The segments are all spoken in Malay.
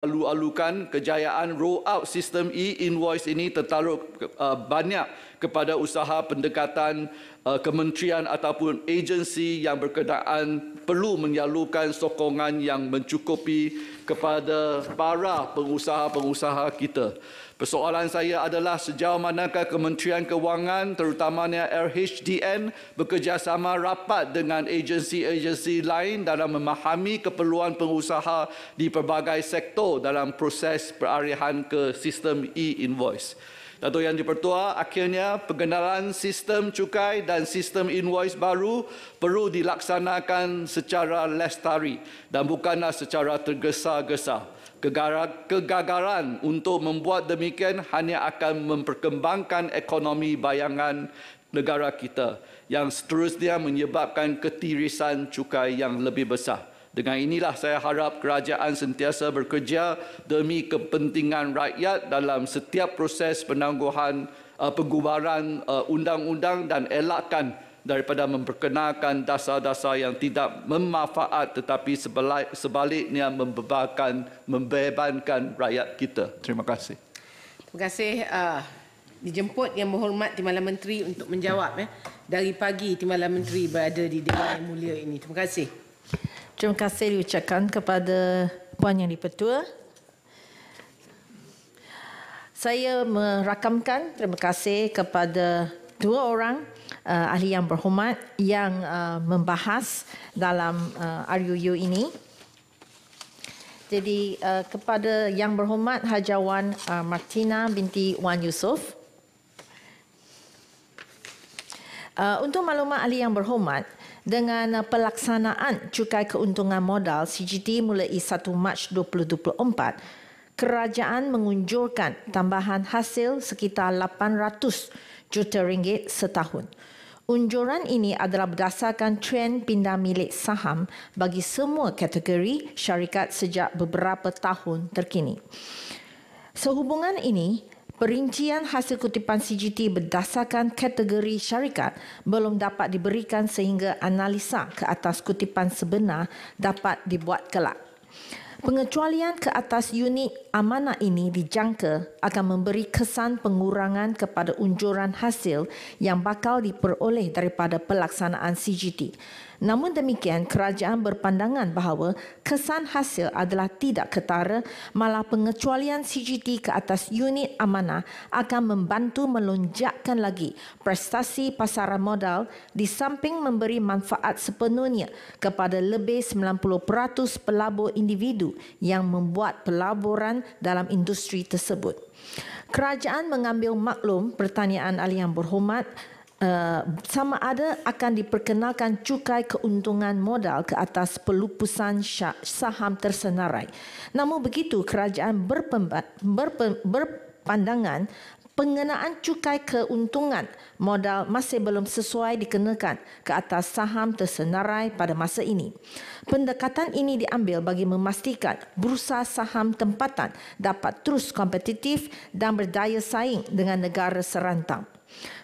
alu-alukan kejayaan roll out sistem e-invoice ini tertaruh banyak kepada usaha pendekatan kementerian ataupun agensi yang berkenaan perlu menyalurkan sokongan yang mencukupi kepada para pengusaha-pengusaha kita. Persoalan saya adalah sejauh manakah Kementerian Kewangan terutamanya RHDN bekerjasama rapat dengan agensi-agensi lain dalam memahami keperluan pengusaha di pelbagai sektor dalam proses peralihan ke sistem e-invoice. Dato' Yang di-Pertua, akhirnya pengenalan sistem cukai dan sistem invoice baru perlu dilaksanakan secara lestari dan bukanlah secara tergesa-gesa. Kegagalan untuk membuat demikian hanya akan memperkembangkan ekonomi bayangan negara kita yang seterusnya menyebabkan ketirisan cukai yang lebih besar. Dengan inilah saya harap kerajaan sentiasa bekerja demi kepentingan rakyat dalam setiap proses penangguhan penggubaran undang-undang dan elakkan daripada memperkenalkan dasar-dasar yang tidak memanfaat tetapi sebaliknya membebankan rakyat kita. Terima kasih. Terima kasih. Dijemput Yang Berhormat Timbalan Menteri untuk menjawab. Dari pagi Timbalan Menteri berada di Dewan Yang Mulia ini. Terima kasih. Terima kasih diucapkan kepada Puan Yang di-Pertua. Saya merakamkan terima kasih kepada dua orang ahli yang berhormat yang membahas dalam RUU ini. Jadi kepada Yang Berhormat Hajawan Martina binti Wan Yusof. Untuk maklumat ahli yang berhormat, dengan pelaksanaan cukai keuntungan modal CGT mulai 1 Mac 2024, kerajaan mengunjurkan tambahan hasil sekitar 800 juta ringgit setahun. Unjuran ini adalah berdasarkan trend pindah milik saham bagi semua kategori syarikat sejak beberapa tahun terkini. Sehubungan ini, perincian hasil kutipan CGT berdasarkan kategori syarikat belum dapat diberikan sehingga analisa ke atas kutipan sebenar dapat dibuat kelak. Pengecualian ke atas unit amanah ini dijangka akan memberi kesan pengurangan kepada unjuran hasil yang bakal diperoleh daripada pelaksanaan CGT. Namun demikian, kerajaan berpandangan bahawa kesan hasil adalah tidak ketara, malah pengecualian CGT ke atas unit amanah akan membantu melonjakkan lagi prestasi pasaran modal di samping memberi manfaat sepenuhnya kepada lebih 90% pelabur individu yang membuat pelaburan dalam industri tersebut. Kerajaan mengambil maklum pertanyaan ahli yang berhormat sama ada akan diperkenalkan cukai keuntungan modal ke atas pelupusan saham tersenarai. Namun begitu, kerajaan berpandangan pengenaan cukai keuntungan modal masih belum sesuai dikenakan ke atas saham tersenarai pada masa ini. Pendekatan ini diambil bagi memastikan bursa saham tempatan dapat terus kompetitif dan berdaya saing dengan negara serantau.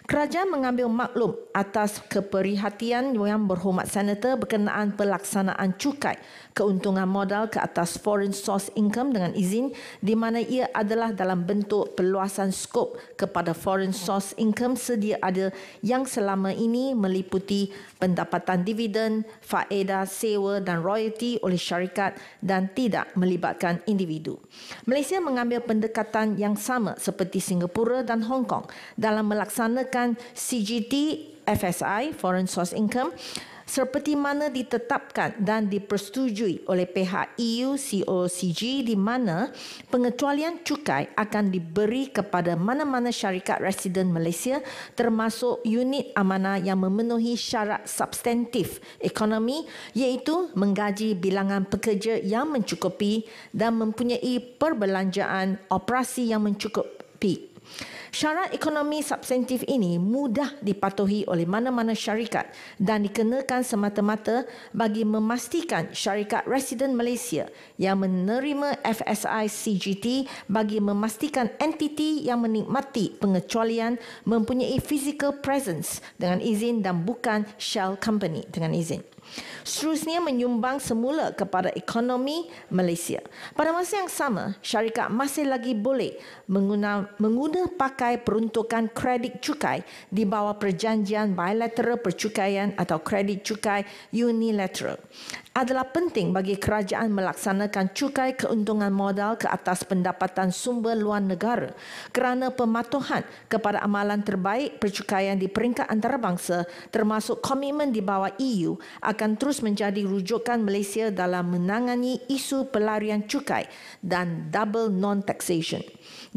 Kerajaan mengambil maklum atas keperhatian Yang Berhormat Senator berkenaan pelaksanaan cukai keuntungan modal ke atas foreign source income dengan izin di mana ia adalah dalam bentuk perluasan skop kepada foreign source income sedia ada yang selama ini meliputi pendapatan dividen, faedah, sewa dan royalty oleh syarikat dan tidak melibatkan individu. Malaysia mengambil pendekatan yang sama seperti Singapura dan Hong Kong dalam melaksanakan CGT FSI, Foreign Source Income, seperti mana ditetapkan dan dipersetujui oleh pihak EU COCG di mana pengecualian cukai akan diberi kepada mana-mana syarikat residen Malaysia termasuk unit amanah yang memenuhi syarat substantif ekonomi iaitu menggaji bilangan pekerja yang mencukupi dan mempunyai perbelanjaan operasi yang mencukupi. Syarat ekonomi substantif ini mudah dipatuhi oleh mana-mana syarikat dan dikenakan semata-mata bagi memastikan syarikat residen Malaysia yang menerima FSI CGT bagi memastikan entiti yang menikmati pengecualian mempunyai physical presence dengan izin dan bukan shell company dengan izin. Seterusnya menyumbang semula kepada ekonomi Malaysia. Pada masa yang sama, syarikat masih lagi boleh menggunakan pakai peruntukan kredit cukai di bawah perjanjian bilateral percukaian atau kredit cukai unilateral. Adalah penting bagi kerajaan melaksanakan cukai keuntungan modal ke atas pendapatan sumber luar negara kerana pematuhan kepada amalan terbaik percukaian di peringkat antarabangsa termasuk komitmen di bawah EU akan terus menjadi rujukan Malaysia dalam menangani isu pelarian cukai dan double non-taxation.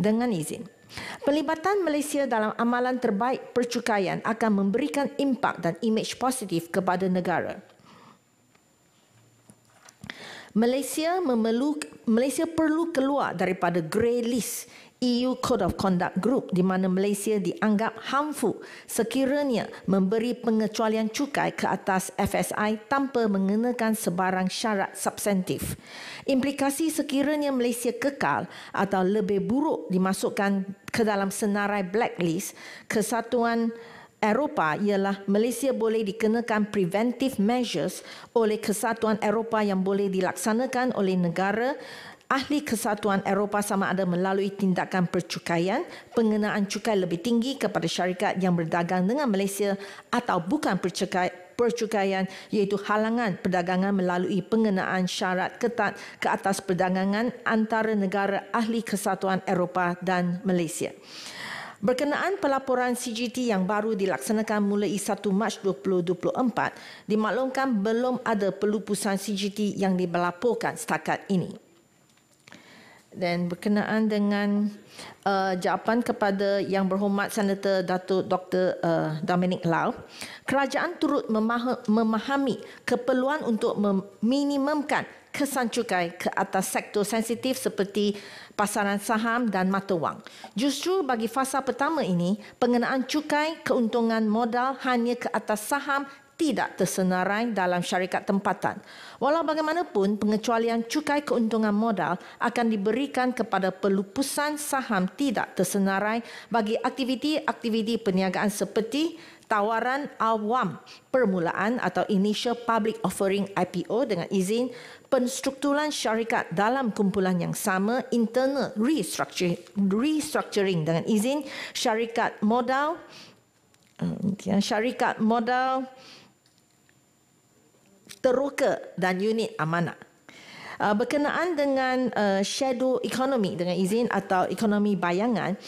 Dengan izin, pelibatan Malaysia dalam amalan terbaik percukaian akan memberikan impak dan imej positif kepada negara. Malaysia perlu keluar daripada grey list EU Code of Conduct Group di mana Malaysia dianggap harmful sekiranya memberi pengecualian cukai ke atas FSI tanpa mengenakan sebarang syarat substantif. Implikasi sekiranya Malaysia kekal atau lebih buruk dimasukkan ke dalam senarai blacklist Kesatuan Eropah ialah Malaysia boleh dikenakan preventive measures oleh Kesatuan Eropah yang boleh dilaksanakan oleh negara ahli Kesatuan Eropah sama ada melalui tindakan percukaian, pengenaan cukai lebih tinggi kepada syarikat yang berdagang dengan Malaysia atau bukan percukaian iaitu halangan perdagangan melalui pengenaan syarat ketat ke atas perdagangan antara negara ahli Kesatuan Eropah dan Malaysia. Berkenaan pelaporan CGT yang baru dilaksanakan mulai 1 Mac 2024, dimaklumkan belum ada pelupusan CGT yang dilaporkan setakat ini. Dan berkenaan dengan jawapan kepada Yang Berhormat Senator Datuk Dr. Dominic Lau, kerajaan turut memahami keperluan untuk meminimumkan kesan cukai ke atas sektor sensitif seperti pasaran saham dan mata wang. Justru bagi fasa pertama ini, pengenaan cukai keuntungan modal hanya ke atas saham tidak tersenarai dalam syarikat tempatan. Walau bagaimanapun, pengecualian cukai keuntungan modal akan diberikan kepada pelupusan saham tidak tersenarai bagi aktiviti-aktiviti perniagaan seperti tawaran awam permulaan atau initial public offering IPO dengan izin, penstrukturan syarikat dalam kumpulan yang sama, internal restructuring dengan izin, syarikat modal teroka dan unit amanah. Berkenaan dengan shadow economy dengan izin atau ekonomi bayangan,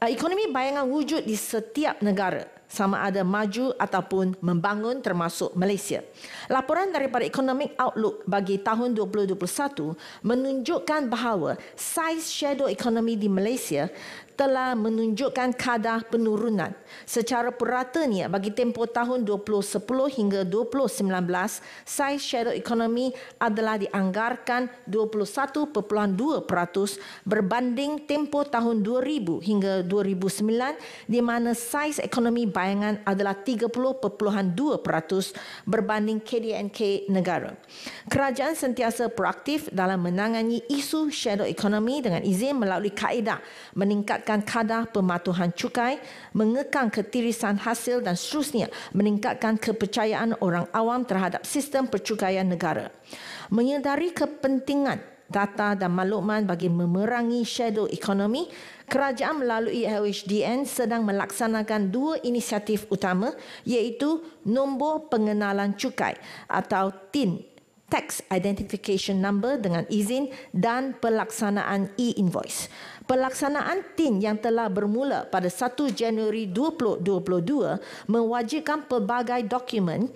ekonomi bayangan wujud di setiap negara sama ada maju ataupun membangun termasuk Malaysia. Laporan daripada Economic Outlook bagi tahun 2021 menunjukkan bahawa saiz shadow economy di Malaysia telah menunjukkan kadar penurunan. Secara puratanya bagi tempoh tahun 2010 hingga 2019, saiz shadow economy adalah dianggarkan 21.2% berbanding tempoh tahun 2000 hingga 2009 di mana saiz ekonomi bayangan adalah 30.2% berbanding KDNK negara. Kerajaan sentiasa proaktif dalam menangani isu shadow economy dengan izin melalui kaedah meningkatkan kadar pematuhan cukai, mengekang ketirisan hasil dan seterusnya meningkatkan kepercayaan orang awam terhadap sistem percukaian negara. Menyedari kepentingan data dan maklumat bagi memerangi shadow economy, kerajaan melalui LHDN sedang melaksanakan dua inisiatif utama iaitu nombor pengenalan cukai atau TIN, Tax Identification Number dengan izin dan pelaksanaan e-invoice. Pelaksanaan TIN yang telah bermula pada 1 Januari 2022 mewajibkan pelbagai dokumen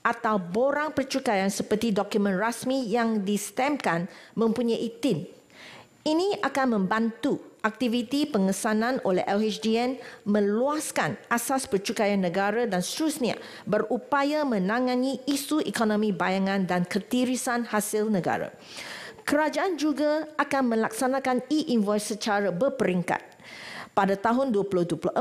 atau borang percukaian seperti dokumen rasmi yang distemkan mempunyai TIN. Ini akan membantu aktiviti pengesanan oleh LHDN meluaskan asas percukaian negara dan seterusnya berupaya menangani isu ekonomi bayangan dan ketirisan hasil negara. Kerajaan juga akan melaksanakan e-invoice secara berperingkat. pada tahun 2024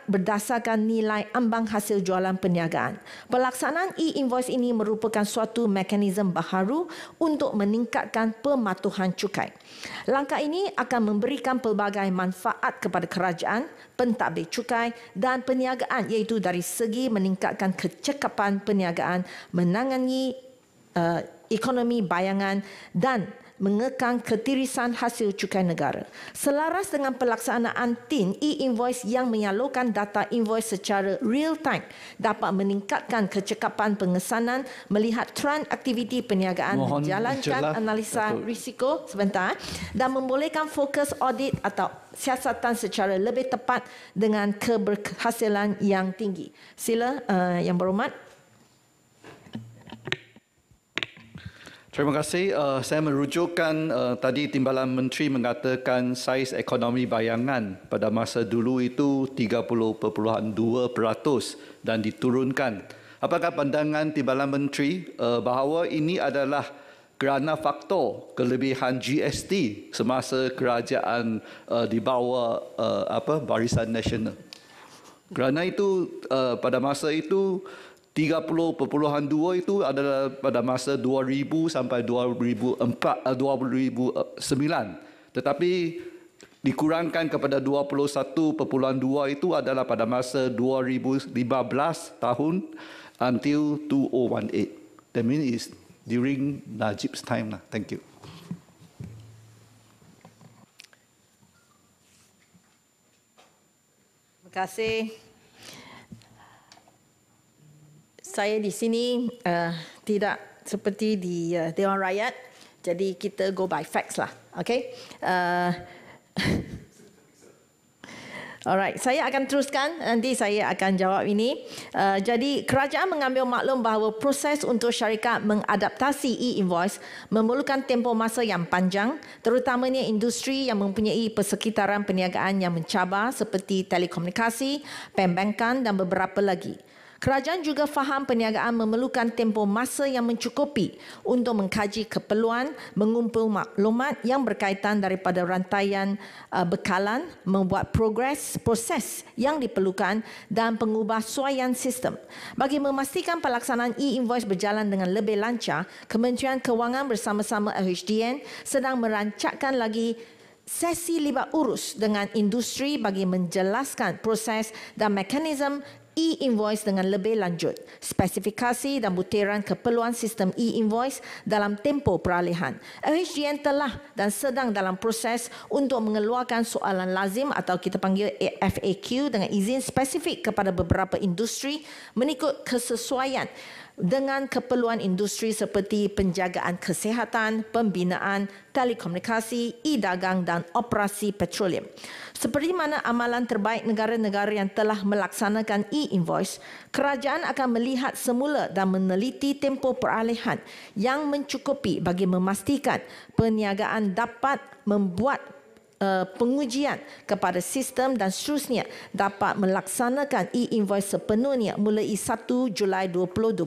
berdasarkan nilai ambang hasil jualan perniagaan. Pelaksanaan e-invoice ini merupakan suatu mekanisme baharu untuk meningkatkan pematuhan cukai. Langkah ini akan memberikan pelbagai manfaat kepada kerajaan, pentadbir cukai dan perniagaan, iaitu dari segi meningkatkan kecekapan perniagaan, menangani ekonomi bayangan dan mengekang ketirisan hasil cukai negara. Selaras dengan pelaksanaan TIN, e-invoice yang menyalurkan data invoice secara real time dapat meningkatkan kecekapan pengesanan, melihat trend aktiviti perniagaan, Mohon menjalankan jelas, analisa Datuk. risiko dan membolehkan fokus audit atau siasatan secara lebih tepat dengan keberhasilan yang tinggi. Sila Yang Berhormat. Terima kasih. Saya merujukkan tadi Timbalan Menteri mengatakan saiz ekonomi bayangan pada masa dulu itu 30.2% dan diturunkan. Apakah pandangan Timbalan Menteri bahawa ini adalah kerana faktor kelebihan GST semasa kerajaan di bawah Barisan Nasional? Kerana itu pada masa itu 30.2 itu adalah pada masa 2000 sampai 2009. Tetapi dikurangkan kepada 21.2 itu adalah pada masa 2015 tahun until 2018. That means it's during Najib's time lah. Thank you. Terima kasih. Saya di sini tidak seperti di Dewan Rakyat, jadi kita go by facts lah, okay? Alright, saya akan teruskan, nanti saya akan jawab ini. Jadi kerajaan mengambil maklum bahawa proses untuk syarikat mengadaptasi e-invoice memerlukan tempoh masa yang panjang, terutamanya industri yang mempunyai persekitaran perniagaan yang mencabar seperti telekomunikasi, pembankan dan beberapa lagi. Kerajaan juga faham perniagaan memerlukan tempoh masa yang mencukupi untuk mengkaji keperluan, mengumpul maklumat yang berkaitan daripada rantaian bekalan, membuat proses yang diperlukan dan pengubahsuaian sistem. Bagi memastikan pelaksanaan e-invoice berjalan dengan lebih lancar, Kementerian Kewangan bersama-sama LHDN sedang merancangkan lagi sesi libat urus dengan industri bagi menjelaskan proses dan mekanisme e-invoice dengan lebih lanjut, spesifikasi dan butiran keperluan sistem e-invoice dalam tempoh peralihan. LHDN telah dan sedang dalam proses untuk mengeluarkan soalan lazim atau kita panggil FAQ dengan izin spesifik kepada beberapa industri mengikut kesesuaian dengan keperluan industri seperti penjagaan kesihatan, pembinaan, telekomunikasi, e-dagang dan operasi petroleum. Seperti mana amalan terbaik negara-negara yang telah melaksanakan e-invoice, kerajaan akan melihat semula dan meneliti tempoh peralihan yang mencukupi bagi memastikan perniagaan dapat membuat pengujian kepada sistem dan seterusnya dapat melaksanakan e-invoice sepenuhnya mulai 1 Julai 2025.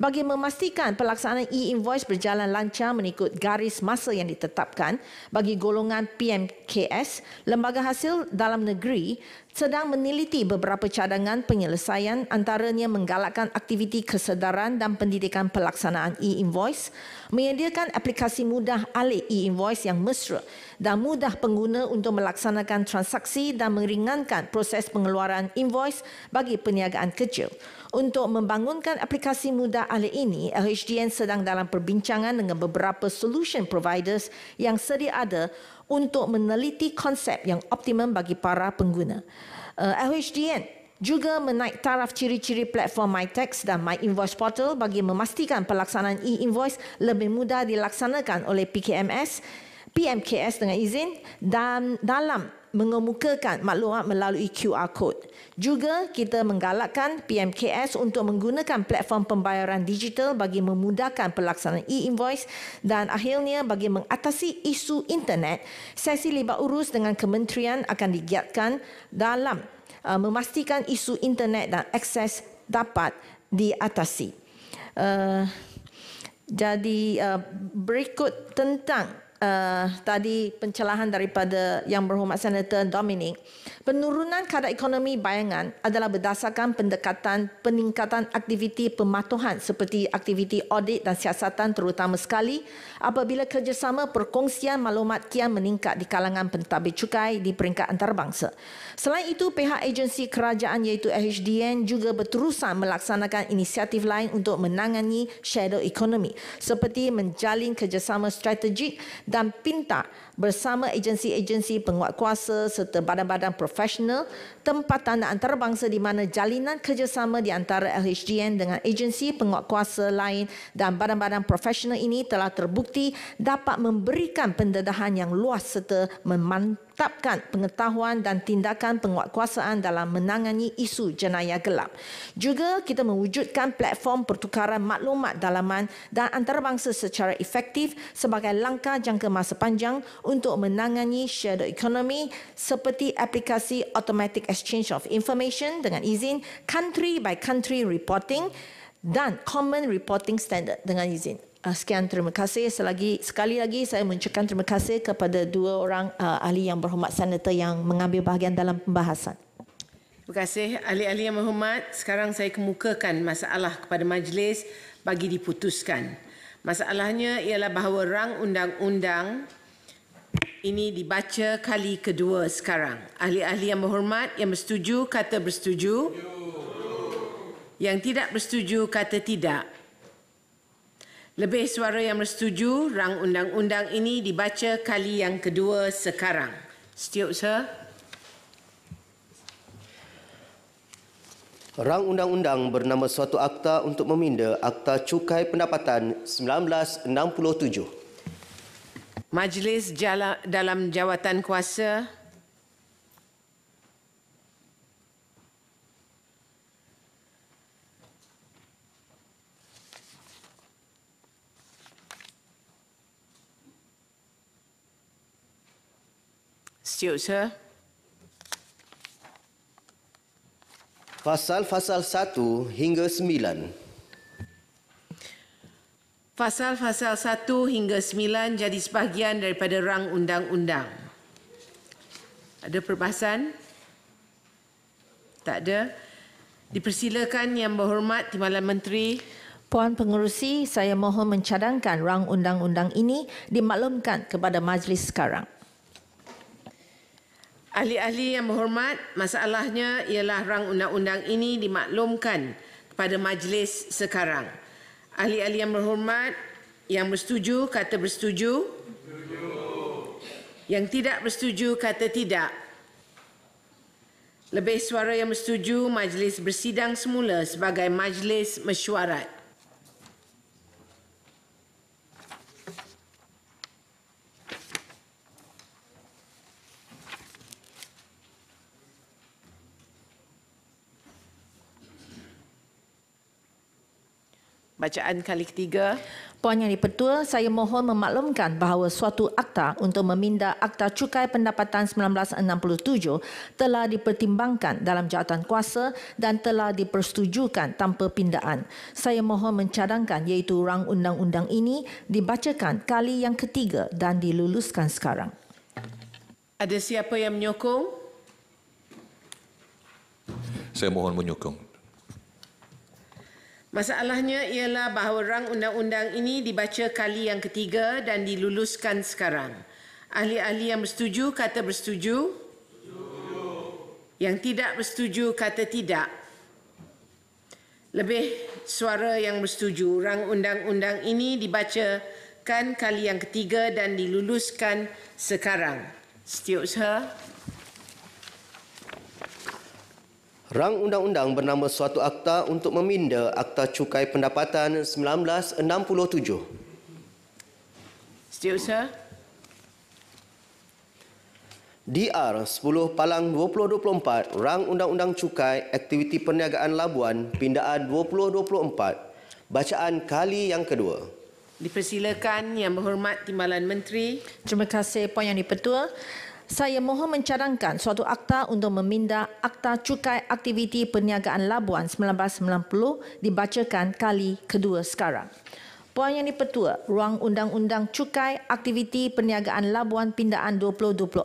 Bagi memastikan pelaksanaan e-invoice berjalan lancar mengikut garis masa yang ditetapkan bagi golongan PMKS, Lembaga Hasil Dalam Negeri sedang meneliti beberapa cadangan penyelesaian, antaranya menggalakkan aktiviti kesedaran dan pendidikan pelaksanaan e-invoice, menyediakan aplikasi mudah alih e-invoice yang mesra dan mudah pengguna untuk melaksanakan transaksi dan meringankan proses pengeluaran invoice bagi perniagaan kecil. Untuk membangunkan aplikasi mudah alih ini, LHDN sedang dalam perbincangan dengan beberapa solution providers yang sedia ada untuk meneliti konsep yang optimum bagi para pengguna. LHDN juga menaik taraf ciri-ciri platform MyTax dan MyInvoice Portal bagi memastikan pelaksanaan e-invoice lebih mudah dilaksanakan oleh PMKS dengan izin dan dalam mengemukakan maklumat melalui QR Code. Juga kita menggalakkan PMKS untuk menggunakan platform pembayaran digital bagi memudahkan pelaksanaan e-invoice dan akhirnya bagi mengatasi isu internet, sesi libat urus dengan kementerian akan digiatkan dalam memastikan isu internet dan akses dapat diatasi. Jadi berikut tentang tadi pencerahan daripada Yang Berhormat Senator Dominic, penurunan kadar ekonomi bayangan adalah berdasarkan pendekatan peningkatan aktiviti pematuhan seperti aktiviti audit dan siasatan, terutama sekali apabila kerjasama perkongsian maklumat kian meningkat di kalangan pentadbir cukai di peringkat antarabangsa. Selain itu, pihak agensi kerajaan iaitu LHDN juga berterusan melaksanakan inisiatif lain untuk menangani shadow economy seperti menjalin kerjasama strategik dan pintar bersama agensi-agensi penguatkuasa serta badan-badan profesional tempatan dan antarabangsa di mana jalinan kerjasama di antara LHDN dengan agensi penguatkuasa lain dan badan-badan profesional ini telah terbukti dapat memberikan pendedahan yang luas serta memantapkan pengetahuan dan tindakan penguatkuasaan dalam menangani isu jenayah gelap. Juga kita mewujudkan platform pertukaran maklumat dalaman dan antarabangsa secara efektif sebagai langkah jangka masa panjang untuk menangani shadow economy seperti aplikasi automatic exchange of information dengan izin, country by country reporting dan common reporting standard dengan izin. Sekian, terima kasih. Sekali lagi saya mengucapkan terima kasih kepada dua orang ahli yang berhormat senator yang mengambil bahagian dalam pembahasan. Terima kasih ahli-ahli yang berhormat. Sekarang saya kemukakan masalah kepada majlis bagi diputuskan. Masalahnya ialah bahawa rang undang-undang ini dibaca kali kedua sekarang. Ahli-ahli yang berhormat yang bersetuju kata bersetuju. Yang tidak bersetuju kata tidak. Lebih suara yang bersetuju, rang undang-undang ini dibaca kali yang kedua sekarang. Setiausaha. Rang undang-undang bernama suatu akta untuk meminda Akta Cukai Pendapatan 1967. Majlis dalam jawatan kuasa Setiausaha. Fasal-fasal 1 hingga 9. Fasal-fasal 1 hingga 9 jadi sebahagian daripada rang undang-undang. Ada perbahasan? Tak ada. Dipersilakan Yang Berhormat Timbalan Menteri. Puan Pengerusi, saya mohon mencadangkan rang undang-undang ini dimaklumkan kepada majlis sekarang. Ahli-ahli yang berhormat, masalahnya ialah rang undang-undang ini dimaklumkan kepada majlis sekarang. Ahli-ahli yang berhormat, yang bersetuju kata bersetuju. Yang tidak bersetuju kata tidak. Lebih suara yang bersetuju, majlis bersidang semula sebagai majlis mesyuarat. Bacaan kali ketiga. Puan Yang di-Pertua, saya mohon memaklumkan bahawa suatu akta untuk meminda Akta Cukai Pendapatan 1967 telah dipertimbangkan dalam jawatan kuasa dan telah dipersetujukan tanpa pindaan. Saya mohon mencadangkan iaitu rang undang-undang ini dibacakan kali yang ketiga dan diluluskan sekarang. Ada siapa yang menyokong? Saya mohon menyokong. Masalahnya ialah bahawa rang undang-undang ini dibaca kali yang ketiga dan diluluskan sekarang. Ahli-ahli yang bersetuju kata bersetuju. Yang tidak bersetuju kata tidak. Lebih suara yang bersetuju. Rang undang-undang ini dibacakan kali yang ketiga dan diluluskan sekarang. Setiausaha. Rang undang-undang bernama suatu akta untuk meminda Akta Cukai Pendapatan 1967. Setiausaha. DR 10/2024 Rang Undang-Undang Cukai Aktiviti Perniagaan Labuan Pindaan 2024. Bacaan kali yang kedua. Dipersilakan Yang Berhormat Timbalan Menteri. Terima kasih Puan Yang di-Pertua. Saya mohon mencadangkan suatu akta untuk meminda Akta Cukai Aktiviti Perniagaan Labuan 1990 dibacakan kali kedua sekarang. Puan Yang di-Pertua, Ruang Undang-Undang Cukai Aktiviti Perniagaan Labuan Pindaan 2024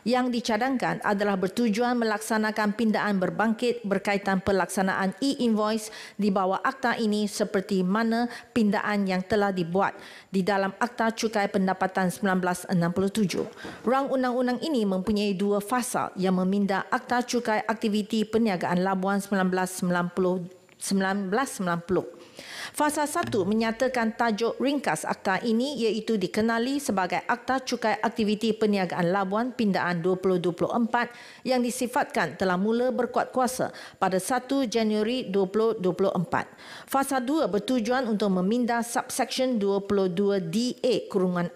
yang dicadangkan adalah bertujuan melaksanakan pindaan berbangkit berkaitan pelaksanaan e-invoice di bawah akta ini seperti mana pindaan yang telah dibuat di dalam Akta Cukai Pendapatan 1967. Ruang undang-undang ini mempunyai 2 fasal yang meminda Akta Cukai Aktiviti Perniagaan Labuan 1990. Fasal 1 menyatakan tajuk ringkas akta ini iaitu dikenali sebagai Akta Cukai Aktiviti Perniagaan Labuan Pindaan 2024 yang disifatkan telah mula berkuat kuasa pada 1 Januari 2024. Fasal 2 bertujuan untuk meminda subsection 22DA-6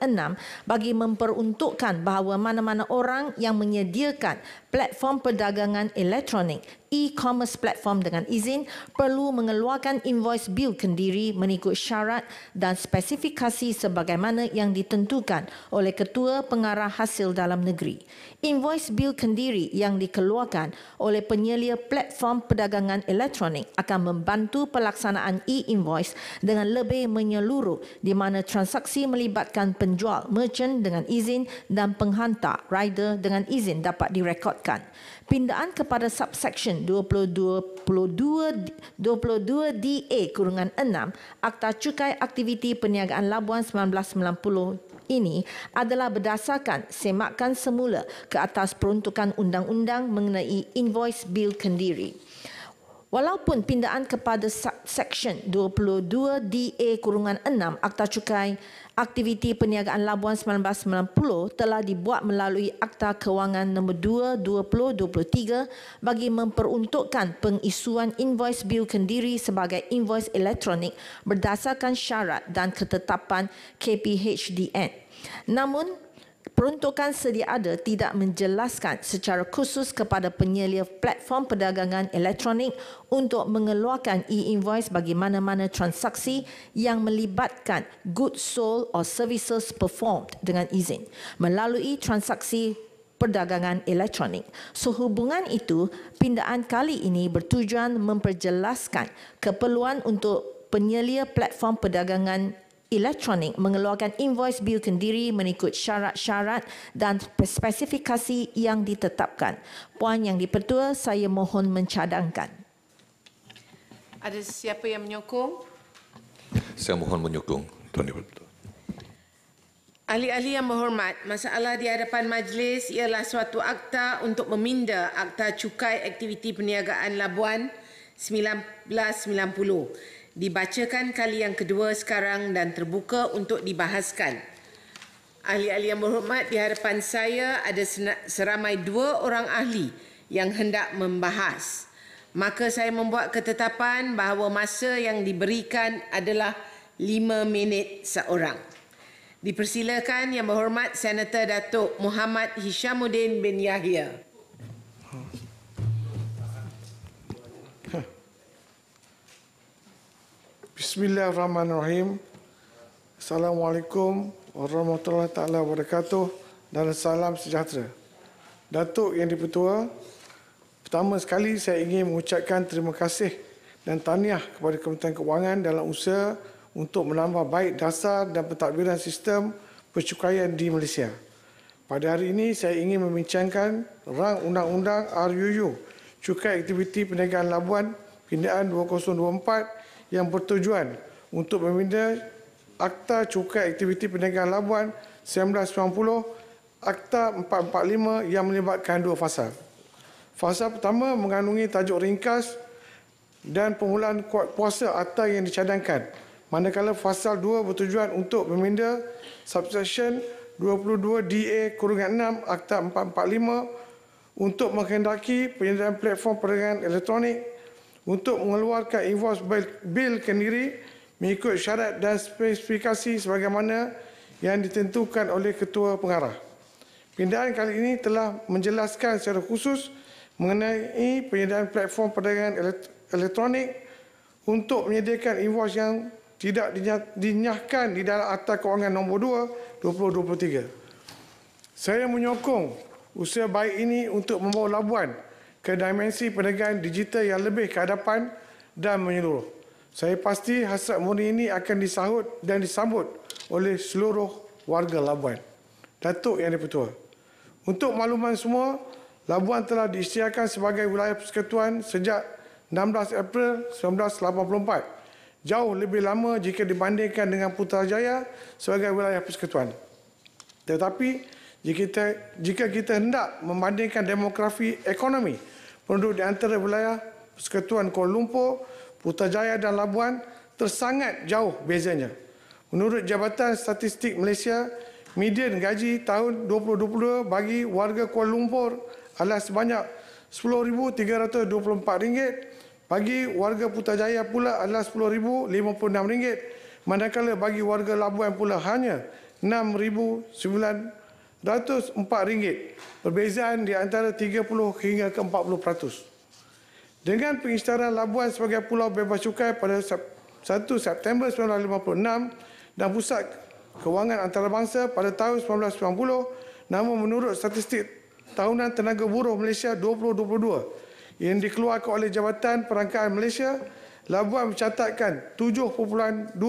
bagi memperuntukkan bahawa mana-mana orang yang menyediakan platform perdagangan elektronik e-commerce platform dengan izin perlu mengeluarkan invoice bil kendiri mengikut syarat dan spesifikasi sebagaimana yang ditentukan oleh Ketua Pengarah Hasil Dalam Negeri. Invoice bil kendiri yang dikeluarkan oleh penyelia platform perdagangan elektronik akan membantu pelaksanaan e-invoice dengan lebih menyeluruh di mana transaksi melibatkan penjual merchant dengan izin dan penghantar rider dengan izin dapat direkodkan. Pindaan kepada subsection 22DA-6 Akta Cukai Aktiviti Perniagaan Labuan 1990 ini adalah berdasarkan semakan semula ke atas peruntukan undang-undang mengenai invoice bil kendiri. Walaupun pindaan kepada subsection 22DA-6 Akta Cukai Aktiviti Perniagaan Labuan 1990 telah dibuat melalui Akta Kewangan nombor 2 2023 bagi memperuntukkan pengisuan invoice bil kendiri sebagai invoice elektronik berdasarkan syarat dan ketetapan KPHDN. Namun, peruntukan sedia ada tidak menjelaskan secara khusus kepada penyelia platform perdagangan elektronik untuk mengeluarkan e-invoice bagi mana-mana transaksi yang melibatkan goods sold or services performed dengan izin melalui transaksi perdagangan elektronik. Sehubungan itu, pindaan kali ini bertujuan memperjelaskan keperluan untuk penyelia platform perdagangan elektronik mengeluarkan invoice bil kendiri mengikut syarat-syarat dan spesifikasi yang ditetapkan. Puan Yang di-Pertua, saya mohon mencadangkan. Ada siapa yang menyokong? Saya mohon menyokong, Tuan Di-Pertua. Ahli-ahli yang berhormat, masalah di hadapan majlis ialah suatu akta untuk meminda Akta Cukai Aktiviti Perniagaan Labuan 1990. Dibacakan kali yang kedua sekarang dan terbuka untuk dibahaskan. Ahli-ahli yang berhormat, di hadapan saya ada seramai 2 orang ahli yang hendak membahas. Maka saya membuat ketetapan bahawa masa yang diberikan adalah 5 minit seorang. Dipersilakan Yang Berhormat Senator Datuk Muhammad Hishamuddin bin Yahya. Bismillahirrahmanirrahim. Assalamualaikum warahmatullahi taala wabarakatuh dan salam sejahtera. Datuk Yang di-Pertua, pertama sekali saya ingin mengucapkan terima kasih dan tahniah kepada Kementerian Kewangan dalam usaha untuk menambah baik dasar dan pentadbiran sistem percukaian di Malaysia. Pada hari ini saya ingin membincangkan rang undang-undang RUU Cukai Aktiviti Perniagaan Labuan Pindaan 2024 yang bertujuan untuk meminda Akta Cukai Aktiviti Perniagaan Labuan 1990, Akta 445 yang melibatkan 2 fasal. Fasal pertama mengandungi tajuk ringkas dan permulaan kuat kuasa akta yang dicadangkan, manakala fasal 2 bertujuan untuk meminda subsection 22DA-6 Akta 445 untuk menghendaki penyediaan platform perdagangan elektronik untuk mengeluarkan invoice bil kendiri mengikut syarat dan spesifikasi sebagaimana yang ditentukan oleh Ketua Pengarah. Pindaan kali ini telah menjelaskan secara khusus mengenai penyediaan platform perdagangan elektronik untuk menyediakan invoice yang tidak dinyahkan di dalam Akta Kewangan nombor 2 2023. Saya menyokong usaha baik ini untuk membawa Labuan ke dimensi perniagaan digital yang lebih ke hadapan dan menyeluruh. Saya pasti hasrat murni ini akan disahut dan disambut oleh seluruh warga Labuan. Datuk Yang di-Pertua, untuk makluman semua, Labuan telah diisytiharkan sebagai wilayah persekutuan sejak 16 April 1984. Jauh lebih lama jika dibandingkan dengan Putrajaya sebagai wilayah persekutuan. Tetapi jika kita hendak membandingkan demografi ekonomi penduduk di antara wilayah persekutuan Kuala Lumpur, Putrajaya dan Labuan tersangat jauh bezanya. Menurut Jabatan Statistik Malaysia, median gaji tahun 2022 bagi warga Kuala Lumpur adalah sebanyak RM10,324. Bagi warga Putrajaya pula adalah RM10,056. Manakala bagi warga Labuan pula hanya RM6,904. Perbezaan di antara 30 hingga ke 40%. Dengan pengisytiharan Labuan sebagai pulau bebas cukai pada 1 September 1956 dan pusat kewangan antarabangsa pada tahun 1990, namun menurut statistik tahunan tenaga buruh Malaysia 2022 yang dikeluarkan oleh Jabatan Perangkaan Malaysia, Labuan mencatatkan 7.2%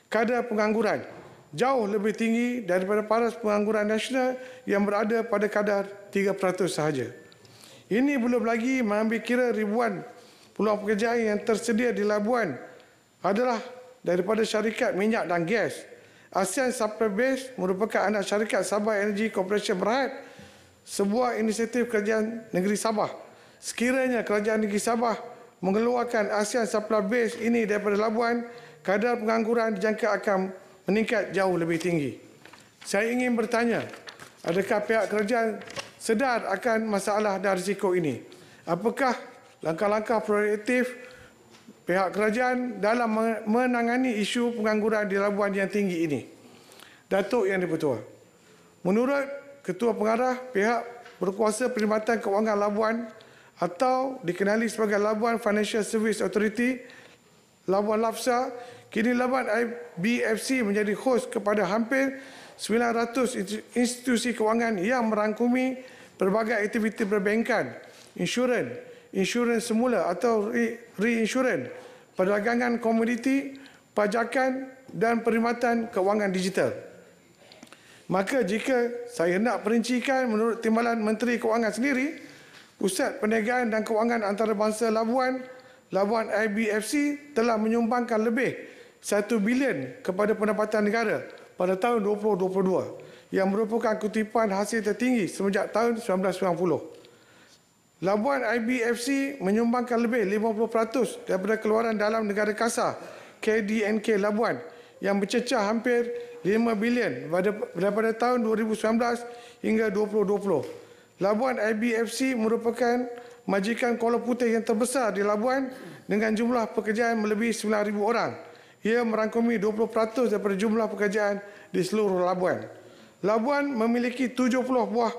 kadar pengangguran, jauh lebih tinggi daripada paras pengangguran nasional yang berada pada kadar 3% sahaja. Ini belum lagi mengambil kira ribuan peluang pekerjaan yang tersedia di Labuan adalah daripada syarikat minyak dan gas. ASEAN Supply Base merupakan anak syarikat Sabah Energy Corporation Berhad, sebuah inisiatif kerajaan negeri Sabah. Sekiranya kerajaan negeri Sabah mengeluarkan ASEAN Supply Base ini daripada Labuan, kadar pengangguran dijangka akan meningkat jauh lebih tinggi. Saya ingin bertanya, adakah pihak kerajaan sedar akan masalah dan risiko ini? Apakah langkah-langkah proaktif pihak kerajaan dalam menangani isu pengangguran di Labuan yang tinggi ini? Datuk Yang di-Pertua, menurut Ketua Pengarah Pihak Berkuasa Perkhidmatan Kewangan Labuan atau dikenali sebagai Labuan Financial Service Authority, Labuan LAFSA, kini Labuan IBFC menjadi hos kepada hampir 900 institusi kewangan yang merangkumi pelbagai aktiviti perbankan, insurans semula atau reinsurans, perdagangan komoditi, pajakan dan perkhidmatan kewangan digital. Maka jika saya nak perincikan menurut Timbalan Menteri Kewangan sendiri, Pusat Perniagaan dan Kewangan Antarabangsa Labuan IBFC telah menyumbangkan lebih 1 bilion kepada pendapatan negara pada tahun 2022 yang merupakan kutipan hasil tertinggi semenjak tahun 1990. Labuan IBFC menyumbangkan lebih 50% daripada keluaran dalam negara kasar KDNK Labuan yang bercecah hampir 5 bilion daripada tahun 2019 hingga 2020. Labuan IBFC merupakan majikan Kuala Putih yang terbesar di Labuan dengan jumlah pekerjaan melebihi 9,000 orang. Ia merangkumi 20% daripada jumlah pekerjaan di seluruh Labuan. Labuan memiliki 70 buah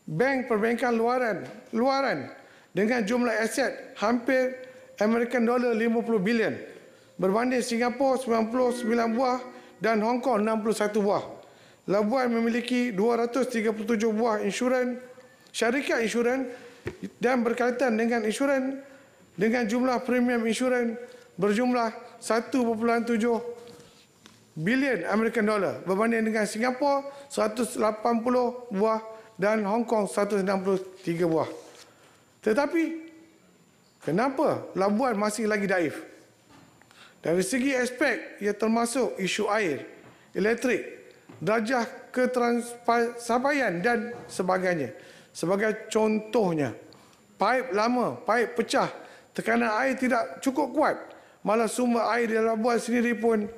bank perbankan luaran dengan jumlah aset hampir American dollar 50 bilion berbanding Singapura 99 buah dan Hong Kong 61 buah. Labuan memiliki 237 buah syarikat insurans dan berkaitan dengan insurans dengan jumlah premium insurans berjumlah 1.7 bilion American dollar berbanding dengan Singapura 180 buah dan Hong Kong 163 buah. Tetapi kenapa Labuan masih lagi daif? Dari segi aspek ia termasuk isu air, elektrik, darjah ketranssampaian dan sebagainya. Sebagai contohnya, paip lama, paip pecah, tekanan air tidak cukup kuat. Malah sumber air di Labuan sendiri pun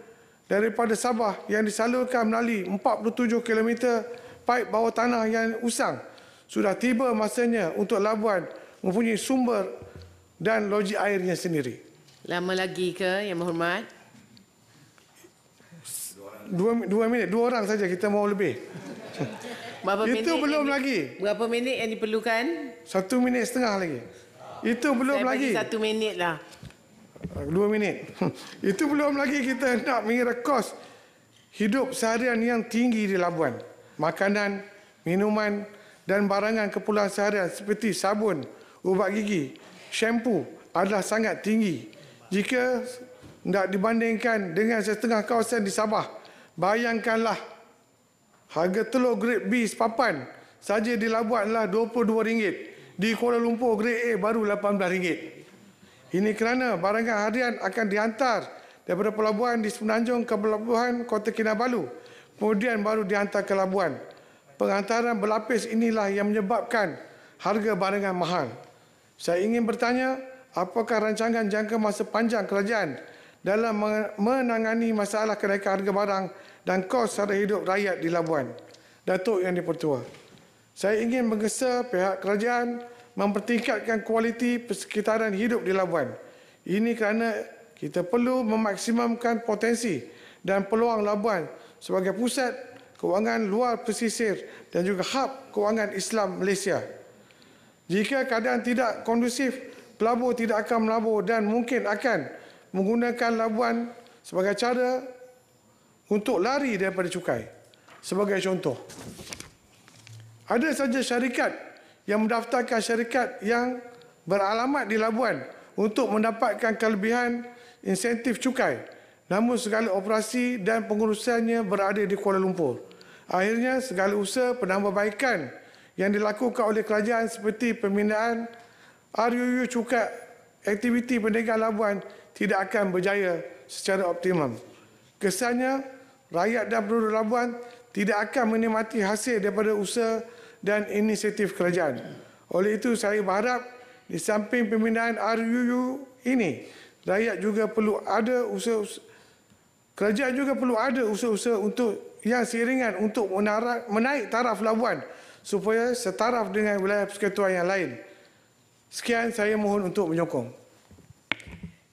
daripada Sabah yang disalurkan melalui 47 km paip bawah tanah yang usang. Sudah tiba masanya untuk Labuan mempunyai sumber dan logik airnya sendiri. Lama lagi ke, Yang Berhormat? 2 minit, 2 orang saja kita mau lebih. Berapa Itu belum lagi. Berapa minit yang diperlukan? 1 minit setengah lagi. Itu belum lagi. Saya bagi 1 minit lah. 2 minit. Itu belum lagi kita nak mengira kos hidup seharian yang tinggi di Labuan. Makanan, minuman dan barangan keperluan seharian seperti sabun, ubat gigi, shampoo adalah sangat tinggi. Jika tidak dibandingkan dengan setengah kawasan di Sabah, bayangkanlah harga telur grade B sepapan saja di Labuan adalah RM22. Di Kuala Lumpur grade A baru RM18. Ini kerana barangan harian akan dihantar daripada pelabuhan di Semenanjung ke pelabuhan Kota Kinabalu, kemudian baru dihantar ke Labuan. Penghantaran berlapis inilah yang menyebabkan harga barangan mahal. Saya ingin bertanya, apakah rancangan jangka masa panjang kerajaan dalam menangani masalah kenaikan harga barang dan kos sara hidup rakyat di Labuan? Datuk Yang di-Pertua, saya ingin menggesa pihak kerajaan mempertingkatkan kualiti persekitaran hidup di Labuan. Ini kerana kita perlu memaksimumkan potensi dan peluang Labuan sebagai pusat kewangan luar pesisir dan juga hub kewangan Islam Malaysia. Jika keadaan tidak kondusif, pelabur tidak akan melabur dan mungkin akan menggunakan Labuan sebagai cara untuk lari daripada cukai. Sebagai contoh, ada saja syarikat yang mendaftarkan syarikat yang beralamat di Labuan untuk mendapatkan kelebihan insentif cukai. Namun segala operasi dan pengurusannya berada di Kuala Lumpur. Akhirnya segala usaha penambahbaikan yang dilakukan oleh kerajaan seperti pemindahan RUU cukai aktiviti perniagaan Labuan tidak akan berjaya secara optimum. Kesannya, rakyat dan penduduk Labuan tidak akan menikmati hasil daripada usaha dan inisiatif kerajaan. Oleh itu, saya berharap di samping pemindahan RUU ini, rakyat juga perlu ada kerajaan juga perlu ada usaha-usaha untuk yang seiringan untuk menaik taraf Labuan supaya setaraf dengan wilayah persekutuan yang lain. Sekian, saya mohon untuk menyokong.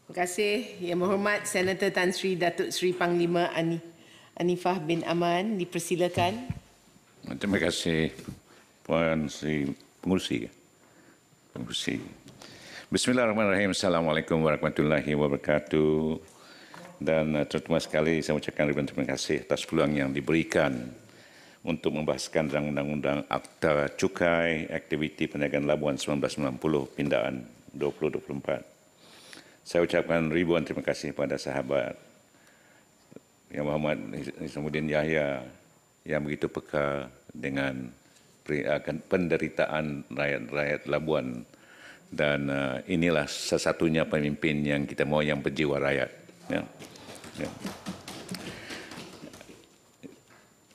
Terima kasih. Yang Berhormat Senator Tan Sri Datuk Seri Panglima Anifah bin Aman, dipersilakan. Terima kasih Puan Sri Pengurusi. Bismillahirrahmanirrahim. Assalamualaikum warahmatullahi wabarakatuh. Dan terutama sekali saya ucapkan ribuan terima kasih atas peluang yang diberikan untuk membahaskan Undang-Undang Akta Cukai Aktiviti Perniagaan Labuan 1990 Pindaan 2024. Saya ucapkan ribuan terima kasih kepada sahabat Yang Berhormat Hishamuddin Yahya yang begitu peka dengan penderitaan rakyat Labuan, dan inilah sesatunya pemimpin yang kita mahu yang berjiwa rakyat. Ya. Ya.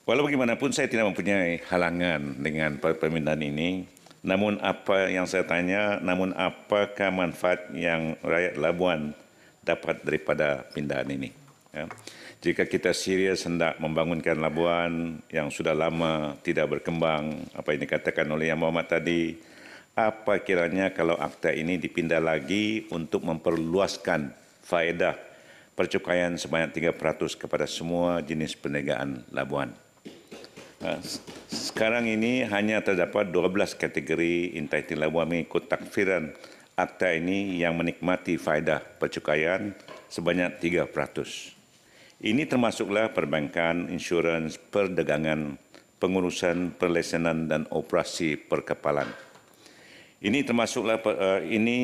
Walau bagaimanapun saya tidak mempunyai halangan dengan permintaan ini, namun apa yang saya tanya, namun apakah manfaat yang rakyat Labuan dapat daripada pindahan ini? Ya. Jika kita serius hendak membangunkan Labuan yang sudah lama tidak berkembang, apa yang dikatakan oleh Yang Berhormat tadi, apa kiranya kalau akta ini dipindah lagi untuk memperluaskan faedah percukaian sebanyak 3% kepada semua jenis perniagaan Labuan. Sekarang ini hanya terdapat 12 kategori entitled Labuan mengikut takfiran akta ini yang menikmati faedah percukaian sebanyak 3%. Ini termasuklah perbankan, insurans, perdagangan, pengurusan, perlesenan dan operasi perkapalan. Ini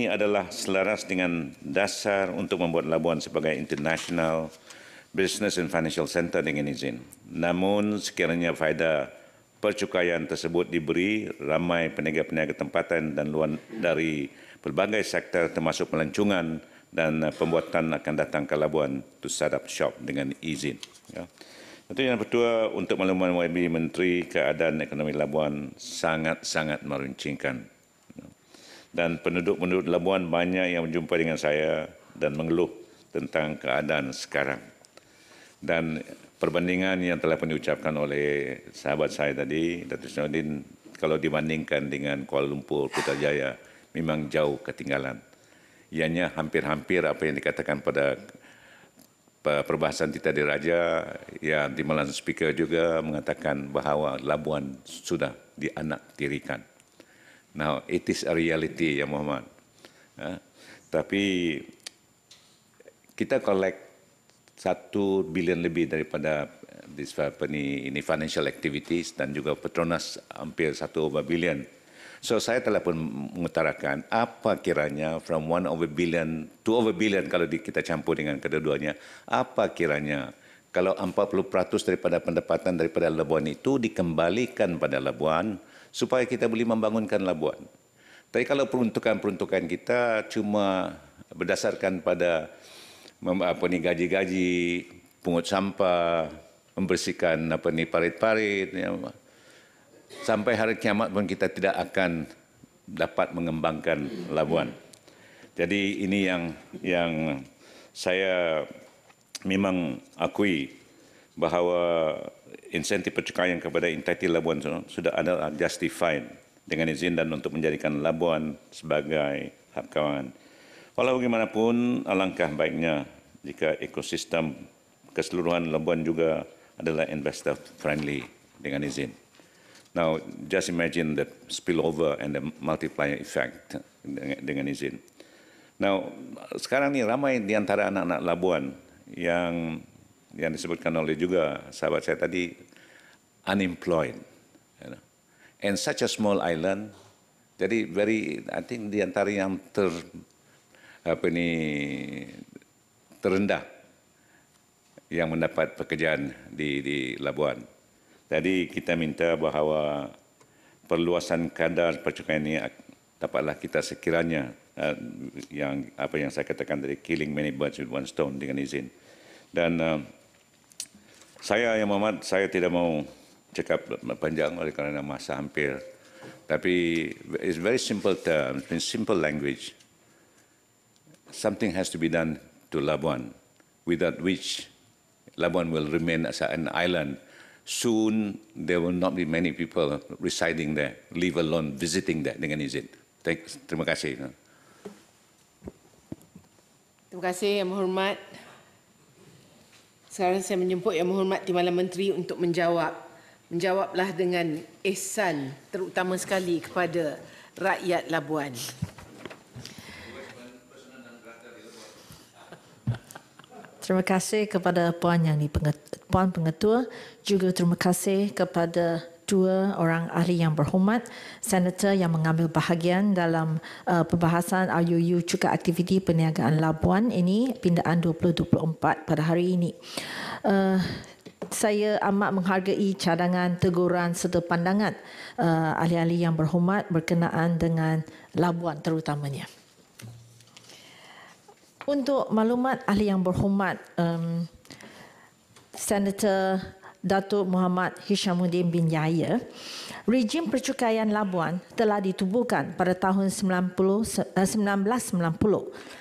adalah selaras dengan dasar untuk membuat Labuan sebagai International Business and Financial Center dengan izin. Namun sekiranya faedah percukaian tersebut diberi, ramai peniaga-peniaga tempatan dan luar dari pelbagai sektor termasuk pelancongan dan pembuatan akan datang ke Labuan to set up shop dengan izin. Ya. Itu yang kedua, untuk makluman YB Menteri, keadaan ekonomi Labuan sangat-sangat meruncingkan. Dan penduduk-penduduk Labuan banyak yang berjumpa dengan saya dan mengeluh tentang keadaan sekarang. Dan perbandingan yang telah pun diucapkan oleh sahabat saya tadi, Datuk Hishamuddin, kalau dibandingkan dengan Kuala Lumpur, Putrajaya, memang jauh ketinggalan. Ianya hampir-hampir apa yang dikatakan pada perbahasan Tita Diraja, yang Timbalan Speaker juga mengatakan bahawa Labuan sudah dianaktirikan. Now, it is a reality, Yang Berhormat. Tapi kita collect 1 bilion lebih daripada ini financial activities dan juga Petronas hampir 1 bilion. So saya telah pun mengutarakan apa kiranya from 1/billion to 2/billion kalau kita campur dengan kedua-duanya, apa kiranya kalau 40% daripada pendapatan daripada Labuan itu dikembalikan pada Labuan supaya kita boleh membangunkan Labuan. Tapi kalau peruntukan-peruntukan kita cuma berdasarkan pada gaji-gaji, pungut sampah, membersihkan parit-parit, sampai hari kiamat pun kita tidak akan dapat mengembangkan Labuan. Jadi ini yang saya memang akui bahawa insentif percukaian kepada entiti Labuan sudah adalah justified dengan izin dan untuk menjadikan Labuan sebagai hub kawangan. Walau bagaimanapun, alangkah baiknya jika ekosistem keseluruhan Labuan juga adalah investor friendly dengan izin. Now, just imagine the spillover and the multiplier effect dengan izin. Now, sekarang ni ramai di antara anak-anak Labuan yang disebutkan oleh juga sahabat saya tadi, unemployed. And such a small island, jadi I think di antara yang terendah yang mendapat pekerjaan di Labuan. Jadi kita minta bahawa perluasan kadar percukaian ini dapatlah kita sekiranya yang saya katakan tadi, killing many birds with one stone dengan izin. Dan saya Yang Berhormat, saya tidak mau cakap panjang oleh kerana masa hampir. Tapi it's very simple terms, in simple language. Something has to be done to Labuan, without which Labuan will remain as an island. Soon there will not be many people residing there, leave alone visiting there dengan izin. Terima kasih. Terima kasih Yang Berhormat. Sekarang saya menjemput Yang Berhormat Timbalan Menteri untuk menjawab. Menjawablah dengan ihsan terutama sekali kepada rakyat Labuan. Terima kasih kepada Puan Pengetua, juga terima kasih kepada dua orang ahli yang berhormat, senator yang mengambil bahagian dalam pembahasan RUU Cukai Aktiviti Perniagaan Labuan ini, pindaan 2024 pada hari ini. Saya amat menghargai cadangan, teguran serta pandangan ahli-ahli yang berhormat berkenaan dengan Labuan terutamanya. Untuk maklumat ahli yang berhormat, Senator Datuk Muhammad Hishamuddin bin Yahya, rejim percukaian Labuan telah ditubuhkan pada tahun 1990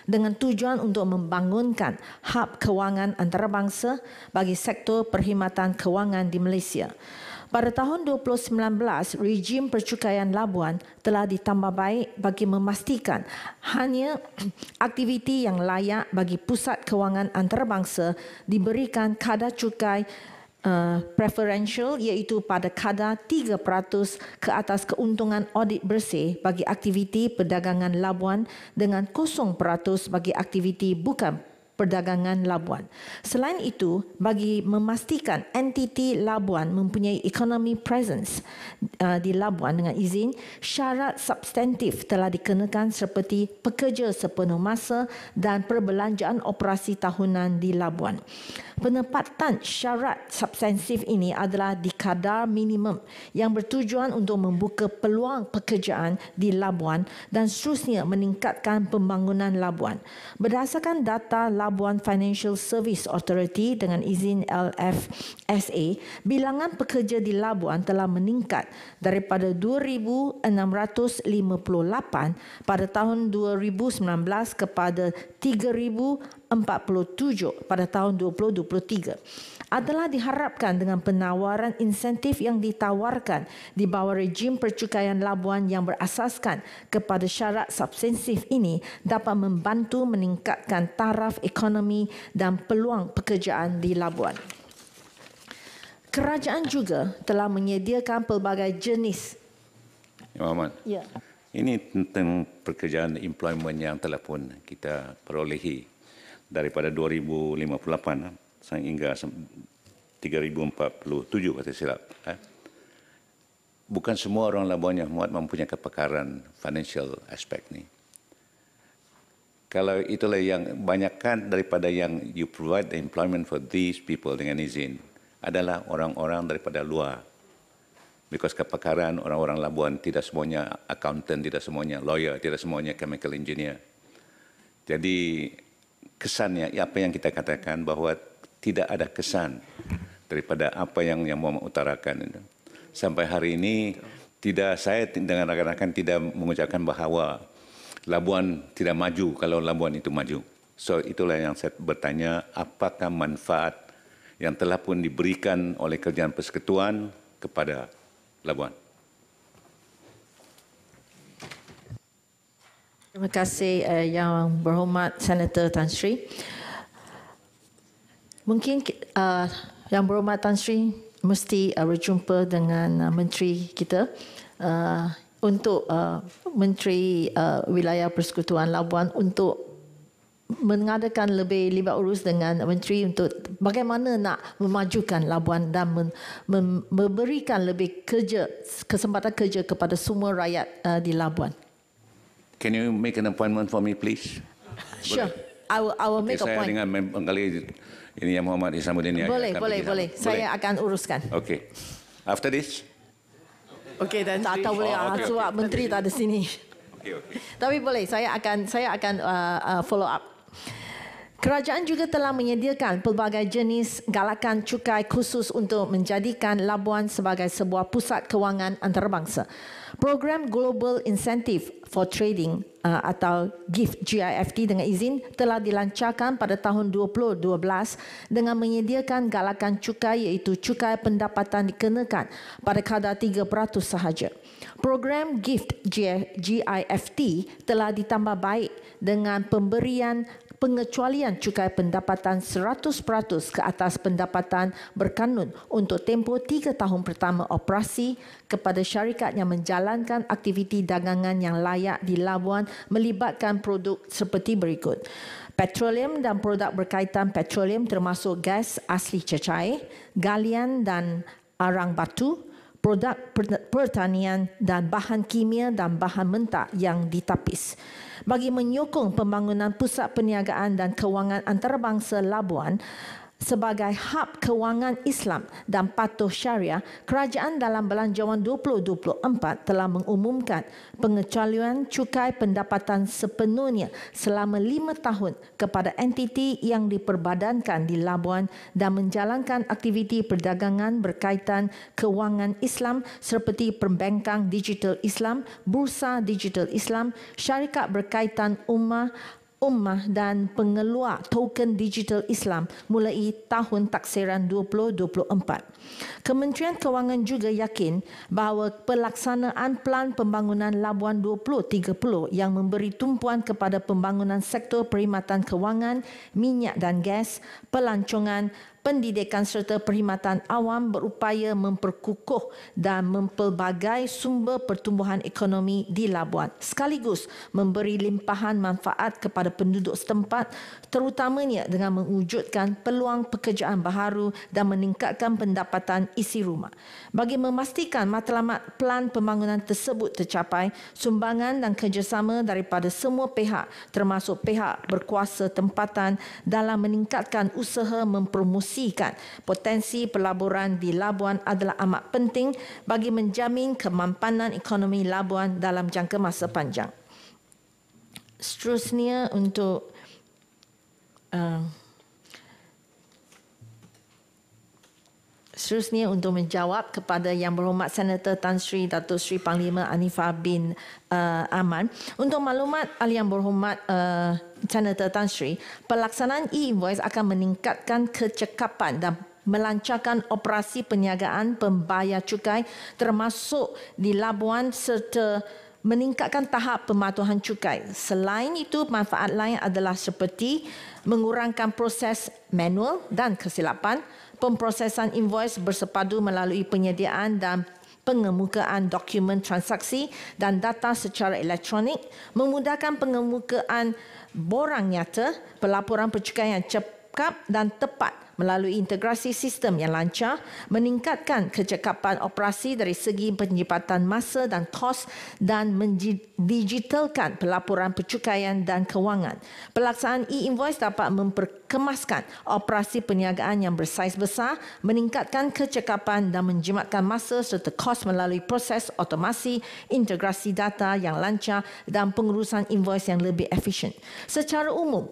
dengan tujuan untuk membangunkan hub kewangan antarabangsa bagi sektor perkhidmatan kewangan di Malaysia. Pada tahun 2019, rejim percukaian Labuan telah ditambah baik bagi memastikan hanya aktiviti yang layak bagi pusat kewangan antarabangsa diberikan kadar cukai preferential, iaitu pada kadar 3% ke atas keuntungan audit bersih bagi aktiviti perdagangan Labuan dengan 0% bagi aktiviti bukan perdagangan Labuan. Selain itu, bagi memastikan entiti Labuan mempunyai economy presence di Labuan dengan izin, syarat substantif telah dikenakan seperti pekerja sepenuh masa dan perbelanjaan operasi tahunan di Labuan. Penempatan syarat substantif ini adalah di kadar minimum yang bertujuan untuk membuka peluang pekerjaan di Labuan dan seterusnya meningkatkan pembangunan Labuan. Berdasarkan data Labuan Financial Service Authority dengan izin LFSA, bilangan pekerja di Labuan telah meningkat daripada 2,658 pada tahun 2019 kepada 3,047 pada tahun 2023. Adalah diharapkan dengan penawaran insentif yang ditawarkan di bawah rejim percukaian Labuan yang berasaskan kepada syarat substantif ini dapat membantu meningkatkan taraf ekonomi dan peluang pekerjaan di Labuan. Kerajaan juga telah menyediakan pelbagai jenis. Muhammad. Ya. Ini tentang pekerjaan employment yang telah pun kita perolehi daripada 2058 sehingga 3047 kata silap. bukan semua orang Labuan yang muat mempunyai kepakaran financial aspect ni. Kalau itulah yang banyakkan daripada yang you provide the employment for these people dengan izin adalah orang-orang daripada luar. Because kepakaran orang-orang Labuan tidak semuanya accountant, tidak semuanya lawyer, tidak semuanya chemical engineer. Jadi kesannya apa yang kita katakan bahawa tidak ada kesan daripada apa yang Muhammad utarakan itu. Sampai hari ini saya dengan rakan-rakan tidak mengucapkan bahawa Labuan tidak maju kalau Labuan itu maju. So itulah yang saya bertanya, apakah manfaat yang telah pun diberikan oleh kerajaan persekutuan kepada Labuan? Terima kasih Yang Berhormat Senator Tan Sri. Mungkin Yang Berhormat Tan Sri mesti berjumpa dengan Menteri kita untuk Menteri Wilayah Persekutuan Labuan untuk mengadakan lebih libat urus dengan Menteri untuk bagaimana nak memajukan Labuan dan memberikan lebih kesempatan kerja kepada semua rakyat di Labuan. Can you make an appointment for me, please? Sure, I will make a Saya point. dengan kali ini yang Muhammad Isamuddin ni. Boleh. Saya akan uruskan. Okay. After this? Okey, dan Tak tahu boleh sebab Menteri tak ada sini. Okay. Tapi boleh, saya akan follow up. Kerajaan juga telah menyediakan pelbagai jenis galakan cukai khusus untuk menjadikan Labuan sebagai sebuah pusat kewangan antarabangsa. Program Global Incentive for Trading atau GIFT GIFT dengan izin telah dilancarkan pada tahun 2012 dengan menyediakan galakan cukai iaitu cukai pendapatan dikenakan pada kadar 3% sahaja. Program GIFT GIFT telah ditambah baik dengan pemberian pengecualian cukai pendapatan 100% ke atas pendapatan berkanun untuk tempoh 3 tahun pertama operasi kepada syarikat yang menjalankan aktiviti dagangan yang layak di Labuan melibatkan produk seperti berikut. Petroleum dan produk berkaitan petroleum termasuk gas asli cecair, galian dan arang batu, produk pertanian dan bahan kimia dan bahan mentah yang ditapis. Bagi menyokong pembangunan pusat perniagaan dan kewangan antarabangsa Labuan sebagai hub kewangan Islam dan patuh syariah, kerajaan dalam Belanjawan 2024 telah mengumumkan pengecualian cukai pendapatan sepenuhnya selama 5 tahun kepada entiti yang diperbadankan di Labuan dan menjalankan aktiviti perdagangan berkaitan kewangan Islam seperti perbankan digital Islam, bursa digital Islam, syarikat berkaitan ummah dan pengeluar token digital Islam mulai tahun taksiran 2024. Kementerian Kewangan juga yakin bahawa pelaksanaan Pelan Pembangunan Labuan 2030 yang memberi tumpuan kepada pembangunan sektor perkhidmatan kewangan, minyak dan gas, pelancongan, pendidikan serta perkhidmatan awam berupaya memperkukuh dan mempelbagai sumber pertumbuhan ekonomi di Labuan sekaligus memberi limpahan manfaat kepada penduduk setempat terutamanya dengan mewujudkan peluang pekerjaan baharu dan meningkatkan pendapatan isi rumah. Bagi memastikan matlamat Pelan Pembangunan tersebut tercapai, sumbangan dan kerjasama daripada semua pihak termasuk pihak berkuasa tempatan dalam meningkatkan usaha mempromosikan potensi pelaburan di Labuan adalah amat penting bagi menjamin kemampanan ekonomi Labuan dalam jangka masa panjang. Seterusnya untuk menjawab kepada Yang Berhormat Senator Tan Sri Datuk Seri Panglima Anifah bin Aman. Untuk maklumat Yang Berhormat Senator Tan Sri, pelaksanaan e-invoice akan meningkatkan kecekapan dan melancarkan operasi perniagaan pembayar cukai termasuk di Labuan serta meningkatkan tahap pematuhan cukai. Selain itu, manfaat lain adalah seperti mengurangkan proses manual dan kesilapan, pemprosesan invoice bersepadu melalui penyediaan dan pengemukaan dokumen transaksi dan data secara elektronik, memudahkan pengemukaan borang nyata, pelaporan percukaian yang cepat dan tepat melalui integrasi sistem yang lancar, meningkatkan kecekapan operasi dari segi penyempatan masa dan kos dan mendigitalkan pelaporan pencukaian dan kewangan. Pelaksanaan e-invoice dapat memperkemaskan operasi perniagaan yang bersaiz besar, meningkatkan kecekapan dan menjimatkan masa serta kos melalui proses otomasi, integrasi data yang lancar dan pengurusan invoice yang lebih efisien. Secara umum,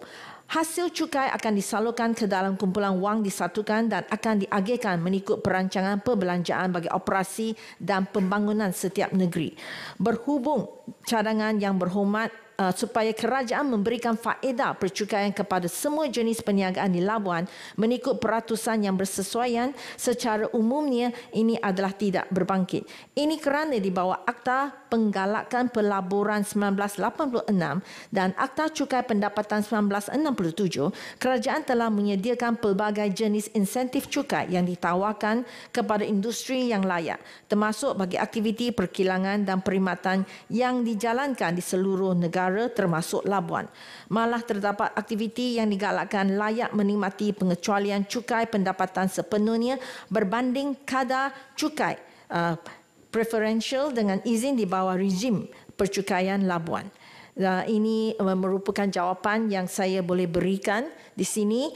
hasil cukai akan disalurkan ke dalam kumpulan wang disatukan dan akan diagihkan mengikut perancangan perbelanjaan bagi operasi dan pembangunan setiap negeri. Berhubung cadangan yang berhormat, supaya kerajaan memberikan faedah percukaian kepada semua jenis perniagaan di Labuan mengikut peratusan yang bersesuaian, secara umumnya ini adalah tidak berbangkit. Ini kerana di bawah Akta Penggalakan Pelaburan 1986 dan Akta Cukai Pendapatan 1967, kerajaan telah menyediakan pelbagai jenis insentif cukai yang ditawarkan kepada industri yang layak, termasuk bagi aktiviti perkilangan dan perkhidmatan yang dijalankan di seluruh negara termasuk Labuan. Malah terdapat aktiviti yang digalakkan layak menikmati pengecualian cukai pendapatan sepenuhnya berbanding kadar cukai preferential dengan izin di bawah rezim percukaian Labuan. Ini merupakan jawapan yang saya boleh berikan di sini.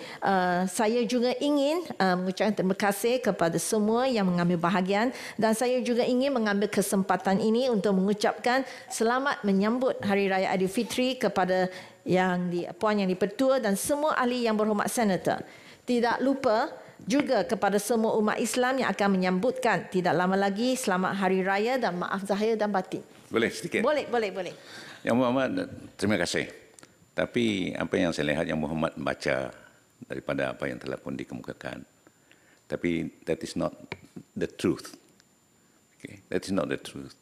Saya juga ingin mengucapkan terima kasih kepada semua yang mengambil bahagian dan saya juga ingin mengambil kesempatan ini untuk mengucapkan selamat menyambut Hari Raya Aidilfitri kepada Puan Yang di-Pertua dan semua ahli yang berhormat Senator. Tidak lupa juga kepada semua umat Islam yang akan menyambutkan tidak lama lagi selamat Hari Raya dan maaf zahir dan batin. Boleh sedikit? Boleh. Yang Muhammad, terima kasih. Tapi apa yang saya lihat Yang Muhammad baca daripada apa yang telah pun dikemukakan. Tapi that is not the truth. Okay, that is not the truth.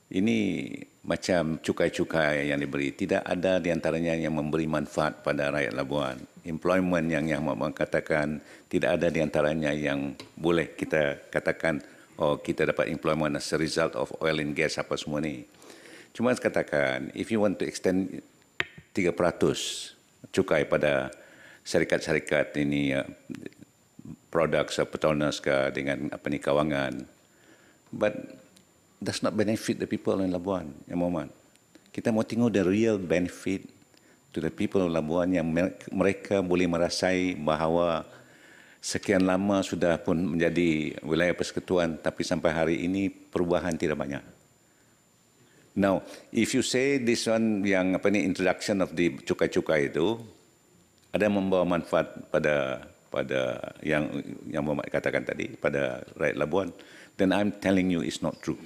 Ini macam cukai-cukai yang diberi. Tidak ada di antaranya yang memberi manfaat pada rakyat Labuan. Employment yang Muhammad katakan, tidak ada di antaranya yang boleh kita katakan, oh kita dapat employment as a result of oil and gas apa semua ni. Cuma saya katakan, if you want to extend 3% cukai pada syarikat-syarikat ini, produk petronas ke dengan kawangan, but does not benefit the people in Labuan, Yang Muhammad. Kita mau tengok the real benefit to the people of Labuan yang mereka boleh merasai bahawa sekian lama sudah pun menjadi wilayah persekutuan, tapi sampai hari ini perubahan tidak banyak. Now, if you say this one yang introduction of the cukai-cukai itu ada membawa manfaat pada yang Muhammad katakan tadi pada rakyat Labuan, then I'm telling you it's not true.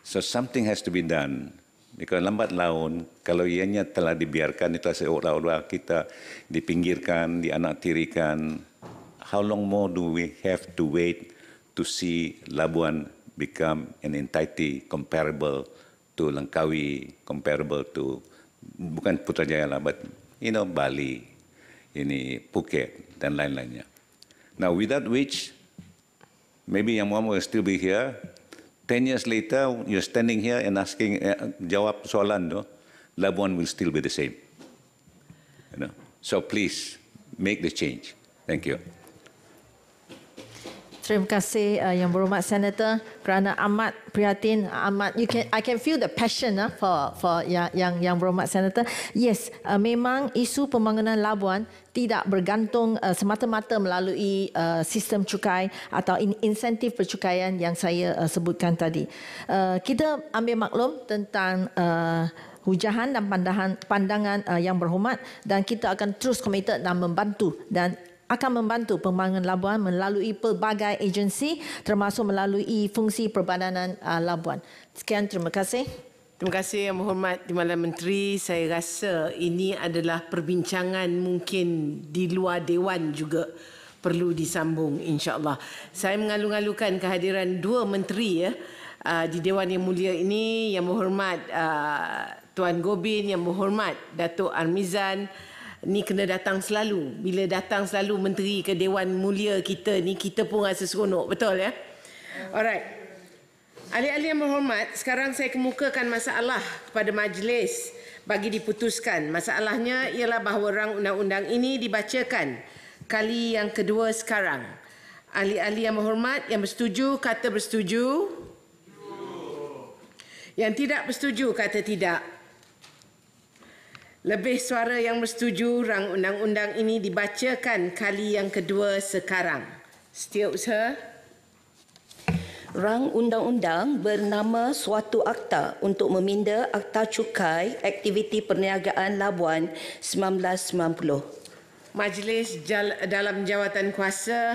So something has to be done. Because lambat laun, kalau ianya telah dibiarkan itu seolah-olah kita dipinggirkan, dianaktirikan, how long more do we have to wait to see Labuan become an entity comparable to Langkawi, comparable to bukan Putrajaya lah, but Bali, Phuket dan lain-lainnya. Now, without which, maybe Yang Muhammad will still be here. 10 years later, you're standing here and asking, jawab soalan, no? Labuan will still be the same. So please, make the change. Thank you. Terima kasih Yang Berhormat Senator kerana amat prihatin, I can feel the passion for Yang Berhormat Senator. Yes, memang isu pembangunan Labuan tidak bergantung semata-mata melalui sistem cukai atau insentif percukaian yang saya sebutkan tadi. Kita ambil maklum tentang hujahan dan pandangan Yang Berhormat dan kita akan terus committed dan membantu dan akan membantu pembangunan Labuan melalui pelbagai agensi termasuk melalui fungsi Perbadanan Labuan. Sekian, terima kasih. Terima kasih Yang Berhormat Timbalan Menteri. Saya rasa ini adalah perbincangan mungkin di luar Dewan juga perlu disambung insya-Allah. Saya mengalu-alukan kehadiran dua menteri di Dewan Yang Mulia ini, Yang Berhormat Tuan Gobin, Yang Berhormat Datuk Armizan. Ni kena datang selalu. Bila datang selalu menteri ke Dewan Mulia kita ni, kita pun rasa seronok. Betul ya? Alright. Ahli-ahli yang berhormat, sekarang saya kemukakan masalah kepada majlis bagi diputuskan. Masalahnya ialah bahawa rang undang-undang ini dibacakan kali yang kedua sekarang. Ahli-ahli yang berhormat, yang bersetuju kata bersetuju. Yang tidak bersetuju kata tidak. Lebih suara yang bersetuju, rang undang-undang ini dibacakan kali yang kedua sekarang. Setiausaha. Rang undang-undang bernama suatu akta untuk meminda Akta Cukai Aktiviti Perniagaan Labuan 1990. Majlis dalam jawatan kuasa.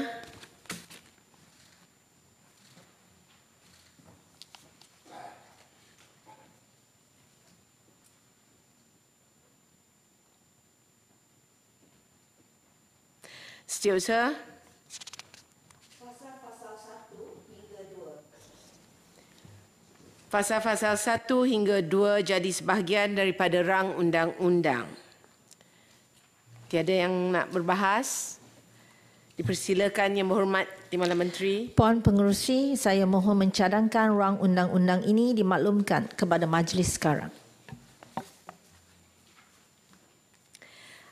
Setiausaha. Pasal-pasal 1 hingga 2 jadi sebahagian daripada rang undang-undang. Tiada yang nak berbahas? Dipersilakan Yang Berhormat Timbalan Menteri. Puan Pengerusi, saya mohon mencadangkan rang undang-undang ini dimaklumkan kepada majlis sekarang.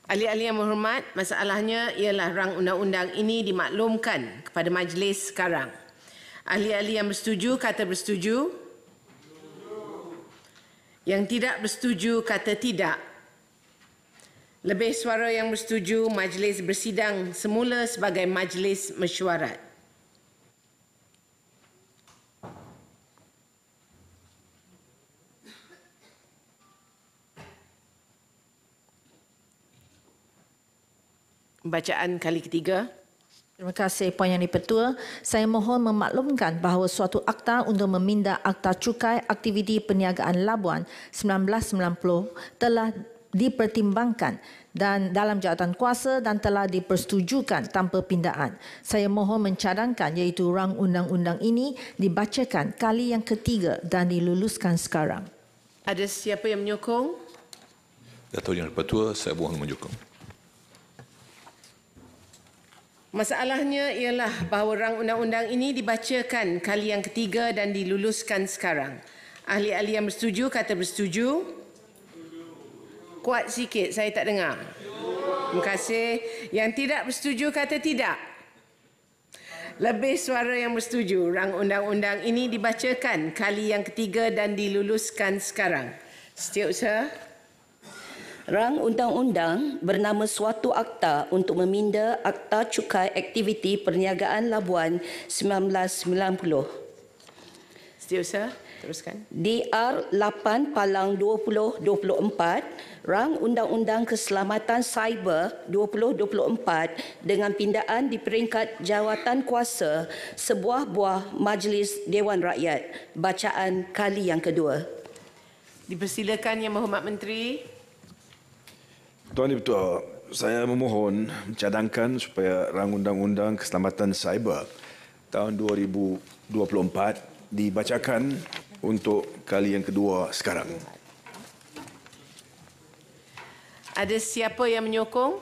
Ahli-ahli yang berhormat, masalahnya ialah rang undang-undang ini dimaklumkan kepada majlis sekarang. Ahli-ahli yang bersetuju kata bersetuju. Yang tidak bersetuju kata tidak. Lebih suara yang bersetuju, majlis bersidang semula sebagai majlis mesyuarat. Bacaan kali ketiga. Terima kasih Puan Yang di-Pertua. Saya mohon memaklumkan bahawa suatu akta untuk meminda Akta Cukai Aktiviti Perniagaan Labuan 1990 telah dipertimbangkan dan dalam jawatan kuasa dan telah dipersetujukan tanpa pindaan. Saya mohon mencadangkan iaitu rang undang-undang ini dibacakan kali yang ketiga dan diluluskan sekarang. Ada siapa yang menyokong? Datuk Yang di-Pertua, saya mohon menyokong. Masalahnya ialah bahawa rang undang-undang ini dibacakan kali yang ketiga dan diluluskan sekarang. Ahli-ahli yang bersetuju kata bersetuju. Kuat sikit, saya tak dengar. Terima kasih. Yang tidak bersetuju kata tidak. Lebih suara yang bersetuju. Rang undang-undang ini dibacakan kali yang ketiga dan diluluskan sekarang. Setiausaha. Rang undang-undang bernama suatu akta untuk meminda Akta Cukai Aktiviti Perniagaan Labuan 1990. Setiausaha, teruskan. DR 8/2024, Rang Undang-Undang Keselamatan Cyber 2024 dengan pindaan di peringkat jawatan kuasa sebuah buah Majlis Dewan Rakyat. Bacaan kali yang kedua. Dipersilakan Yang Berhormat Menteri. Tuan Di-Pertua, saya memohon mencadangkan supaya rang undang-undang keselamatan cyber tahun 2024 dibacakan untuk kali yang kedua sekarang. Ada siapa yang menyokong?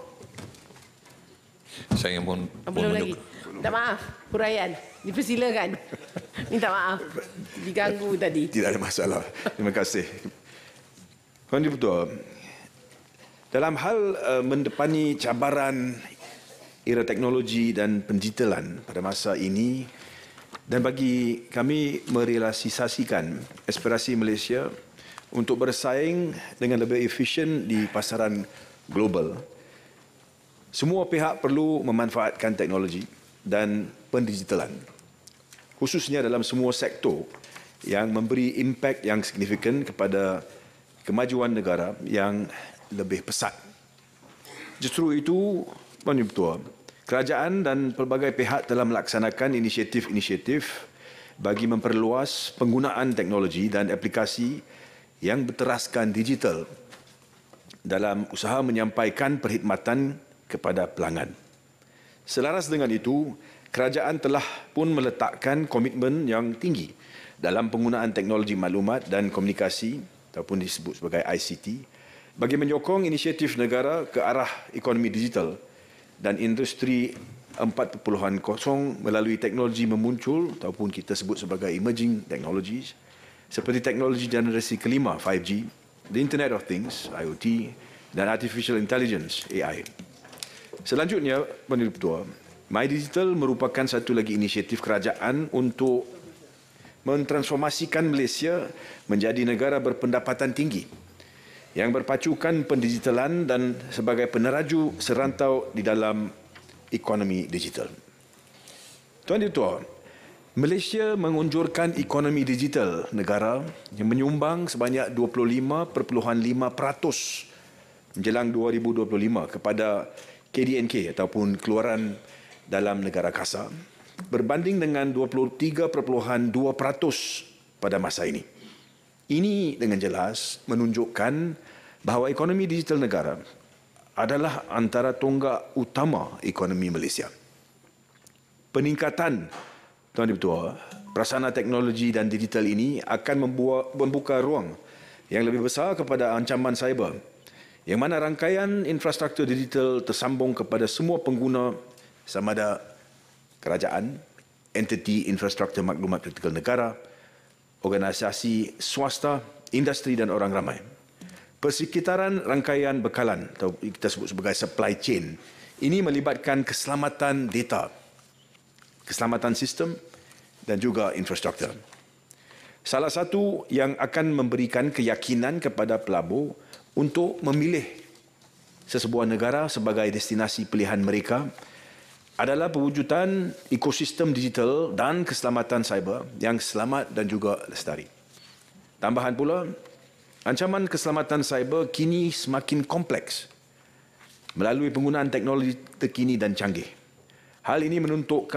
Saya mohon Belum lagi. menyokong. Tak maaf, huraian. Dipersilakan. Minta maaf. Diganggu tadi. Tidak ada masalah. Terima kasih. Tuan Di-Pertua, dalam hal mendepani cabaran era teknologi dan pendigitalan pada masa ini dan bagi kami merealisasikan aspirasi Malaysia untuk bersaing dengan lebih efisien di pasaran global, semua pihak perlu memanfaatkan teknologi dan pendigitalan, khususnya dalam semua sektor yang memberi impak yang signifikan kepada kemajuan negara yang lebih pesat. Justru itu, Tuan Di-Pertua, kerajaan dan pelbagai pihak telah melaksanakan inisiatif-inisiatif bagi memperluas penggunaan teknologi dan aplikasi yang berteraskan digital dalam usaha menyampaikan perkhidmatan kepada pelanggan. Selaras dengan itu, kerajaan telah pun meletakkan komitmen yang tinggi dalam penggunaan teknologi maklumat dan komunikasi ataupun disebut sebagai ICT bagi menyokong inisiatif negara ke arah ekonomi digital dan industri 4.0 melalui teknologi memuncul ataupun kita sebut sebagai emerging technologies seperti teknologi generasi kelima 5G, the Internet of Things, IoT dan Artificial Intelligence, AI. Selanjutnya, Pendiri Ketua, MyDigital merupakan satu lagi inisiatif kerajaan untuk mentransformasikan Malaysia menjadi negara berpendapatan tinggi yang berpacukan pendigitalan dan sebagai peneraju serantau di dalam ekonomi digital. Tuan Ketua, Malaysia mengunjurkan ekonomi digital negara yang menyumbang sebanyak 25.5% menjelang 2025 kepada KDNK ataupun keluaran dalam negara kasa berbanding dengan 23.2% pada masa ini. Ini dengan jelas menunjukkan bahawa ekonomi digital negara adalah antara tonggak utama ekonomi Malaysia. Peningkatan, Tuan Ketua, prasarana teknologi dan digital ini akan membuka ruang yang lebih besar kepada ancaman cyber, yang mana rangkaian infrastruktur digital tersambung kepada semua pengguna sama ada kerajaan, entiti infrastruktur maklumat kritikal negara, organisasi swasta, industri dan orang ramai. Persekitaran rangkaian bekalan atau kita sebut sebagai supply chain ini melibatkan keselamatan data, keselamatan sistem dan juga infrastruktur. Salah satu yang akan memberikan keyakinan kepada pelabur untuk memilih sesebuah negara sebagai destinasi pilihan mereka adalah pewujudan ekosistem digital dan keselamatan cyber yang selamat dan juga lestari. Tambahan pula, ancaman keselamatan cyber kini semakin kompleks melalui penggunaan teknologi terkini dan canggih. Hal ini menuntut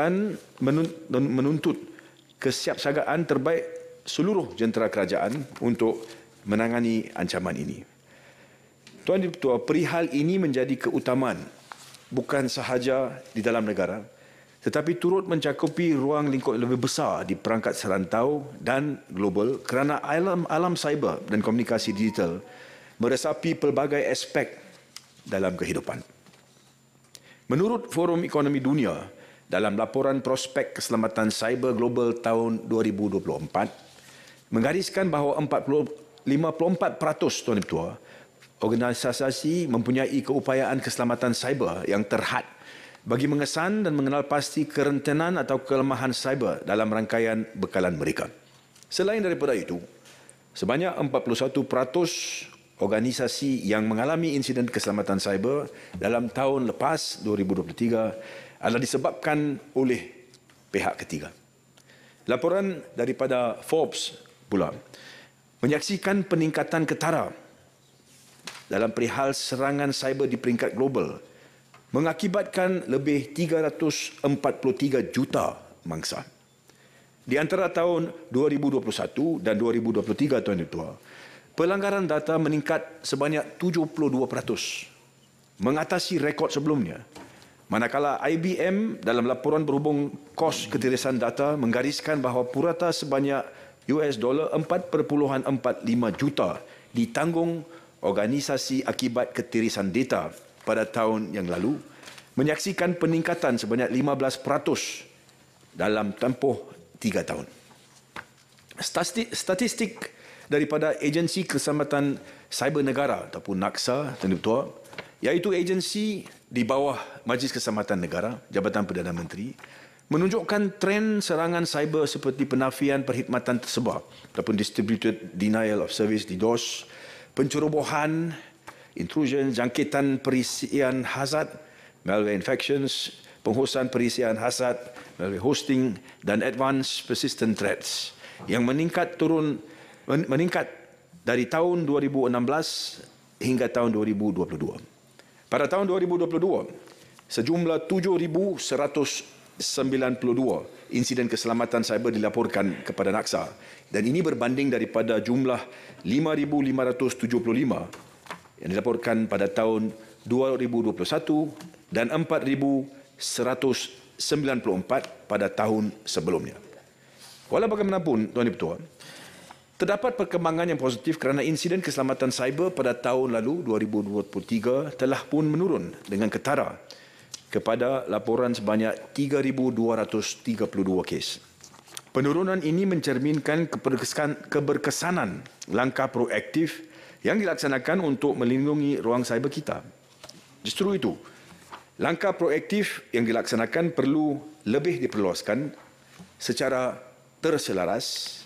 kesiapsiagaan terbaik seluruh jentera kerajaan untuk menangani ancaman ini. Tuan Ketua, perihal ini menjadi keutamaan bukan sahaja di dalam negara, tetapi turut mencakupi ruang lingkup lebih besar di perangkat serantau dan global kerana alam cyber dan komunikasi digital meresapi pelbagai aspek dalam kehidupan. Menurut Forum Ekonomi Dunia, dalam laporan prospek keselamatan cyber global tahun 2024, menggariskan bahawa 54% Tuan Ketua, organisasi mempunyai keupayaan keselamatan cyber yang terhad bagi mengesan dan mengenal pasti kerentanan atau kelemahan cyber dalam rangkaian bekalan mereka. Selain daripada itu, sebanyak 41% organisasi yang mengalami insiden keselamatan cyber dalam tahun lepas 2023 adalah disebabkan oleh pihak ketiga. Laporan daripada Forbes pula menyaksikan peningkatan ketara dalam perihal serangan cyber di peringkat global mengakibatkan lebih 343 juta mangsa. Di antara tahun 2021 dan 2023, Tuan Ketua, pelanggaran data meningkat sebanyak 72%, mengatasi rekod sebelumnya. Manakala IBM dalam laporan berhubung kos ketirisan data menggariskan bahawa purata sebanyak $4.45 juta ditanggung organisasi akibat ketirisan data pada tahun yang lalu, menyaksikan peningkatan sebanyak 15% dalam tempoh 3 tahun. Statistik daripada Agensi Keselamatan Cyber Negara ataupun NAKSA, Tuan Ketua, iaitu agensi di bawah Majlis Keselamatan Negara, Jabatan Perdana Menteri, menunjukkan tren serangan cyber seperti penafian perkhidmatan tersebar ataupun Distributed Denial of Service (DDoS), pencerobohan, intrusion, jangkitan perisian hazard, malware infections, penghosan perisian hazard, malware hosting dan advanced persistent threats yang meningkat dari tahun 2016 hingga tahun 2022. Pada tahun 2022, sejumlah 7,192 insiden keselamatan cyber dilaporkan kepada NAKSA dan ini berbanding daripada jumlah 5,575 yang dilaporkan pada tahun 2021 dan 4,194 pada tahun sebelumnya. Walau bagaimanapun, Tuan Ketua, terdapat perkembangan yang positif kerana insiden keselamatan cyber pada tahun lalu 2023 telah pun menurun dengan ketara kepada laporan sebanyak 3,232 kes. Penurunan ini mencerminkan keberkesanan langkah proaktif yang dilaksanakan untuk melindungi ruang cyber kita. Justru itu, Langkah proaktif yang dilaksanakan perlu lebih diperluaskan secara terselaras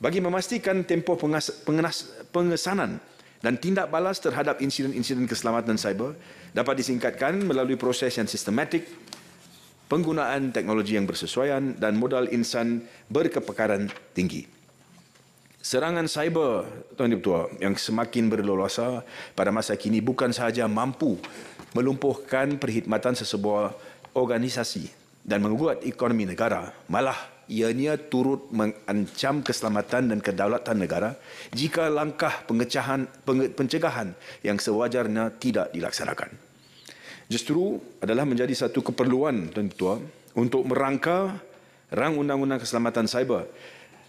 bagi memastikan tempoh pengesanan dan tindak balas terhadap insiden-insiden keselamatan cyber dapat disingkatkan melalui proses yang sistematik, penggunaan teknologi yang bersesuaian dan modal insan berkepakaran tinggi. Serangan cyber, Tuan Ketua, yang semakin berleluasa pada masa kini bukan sahaja mampu melumpuhkan perkhidmatan sesebuah organisasi dan menguat ekonomi negara, malah ianya turut mengancam keselamatan dan kedaulatan negara jika langkah pencegahan yang sewajarnya tidak dilaksanakan. Justru adalah menjadi satu keperluan, Tuan Ketua, untuk merangka Rang Undang-Undang Keselamatan Cyber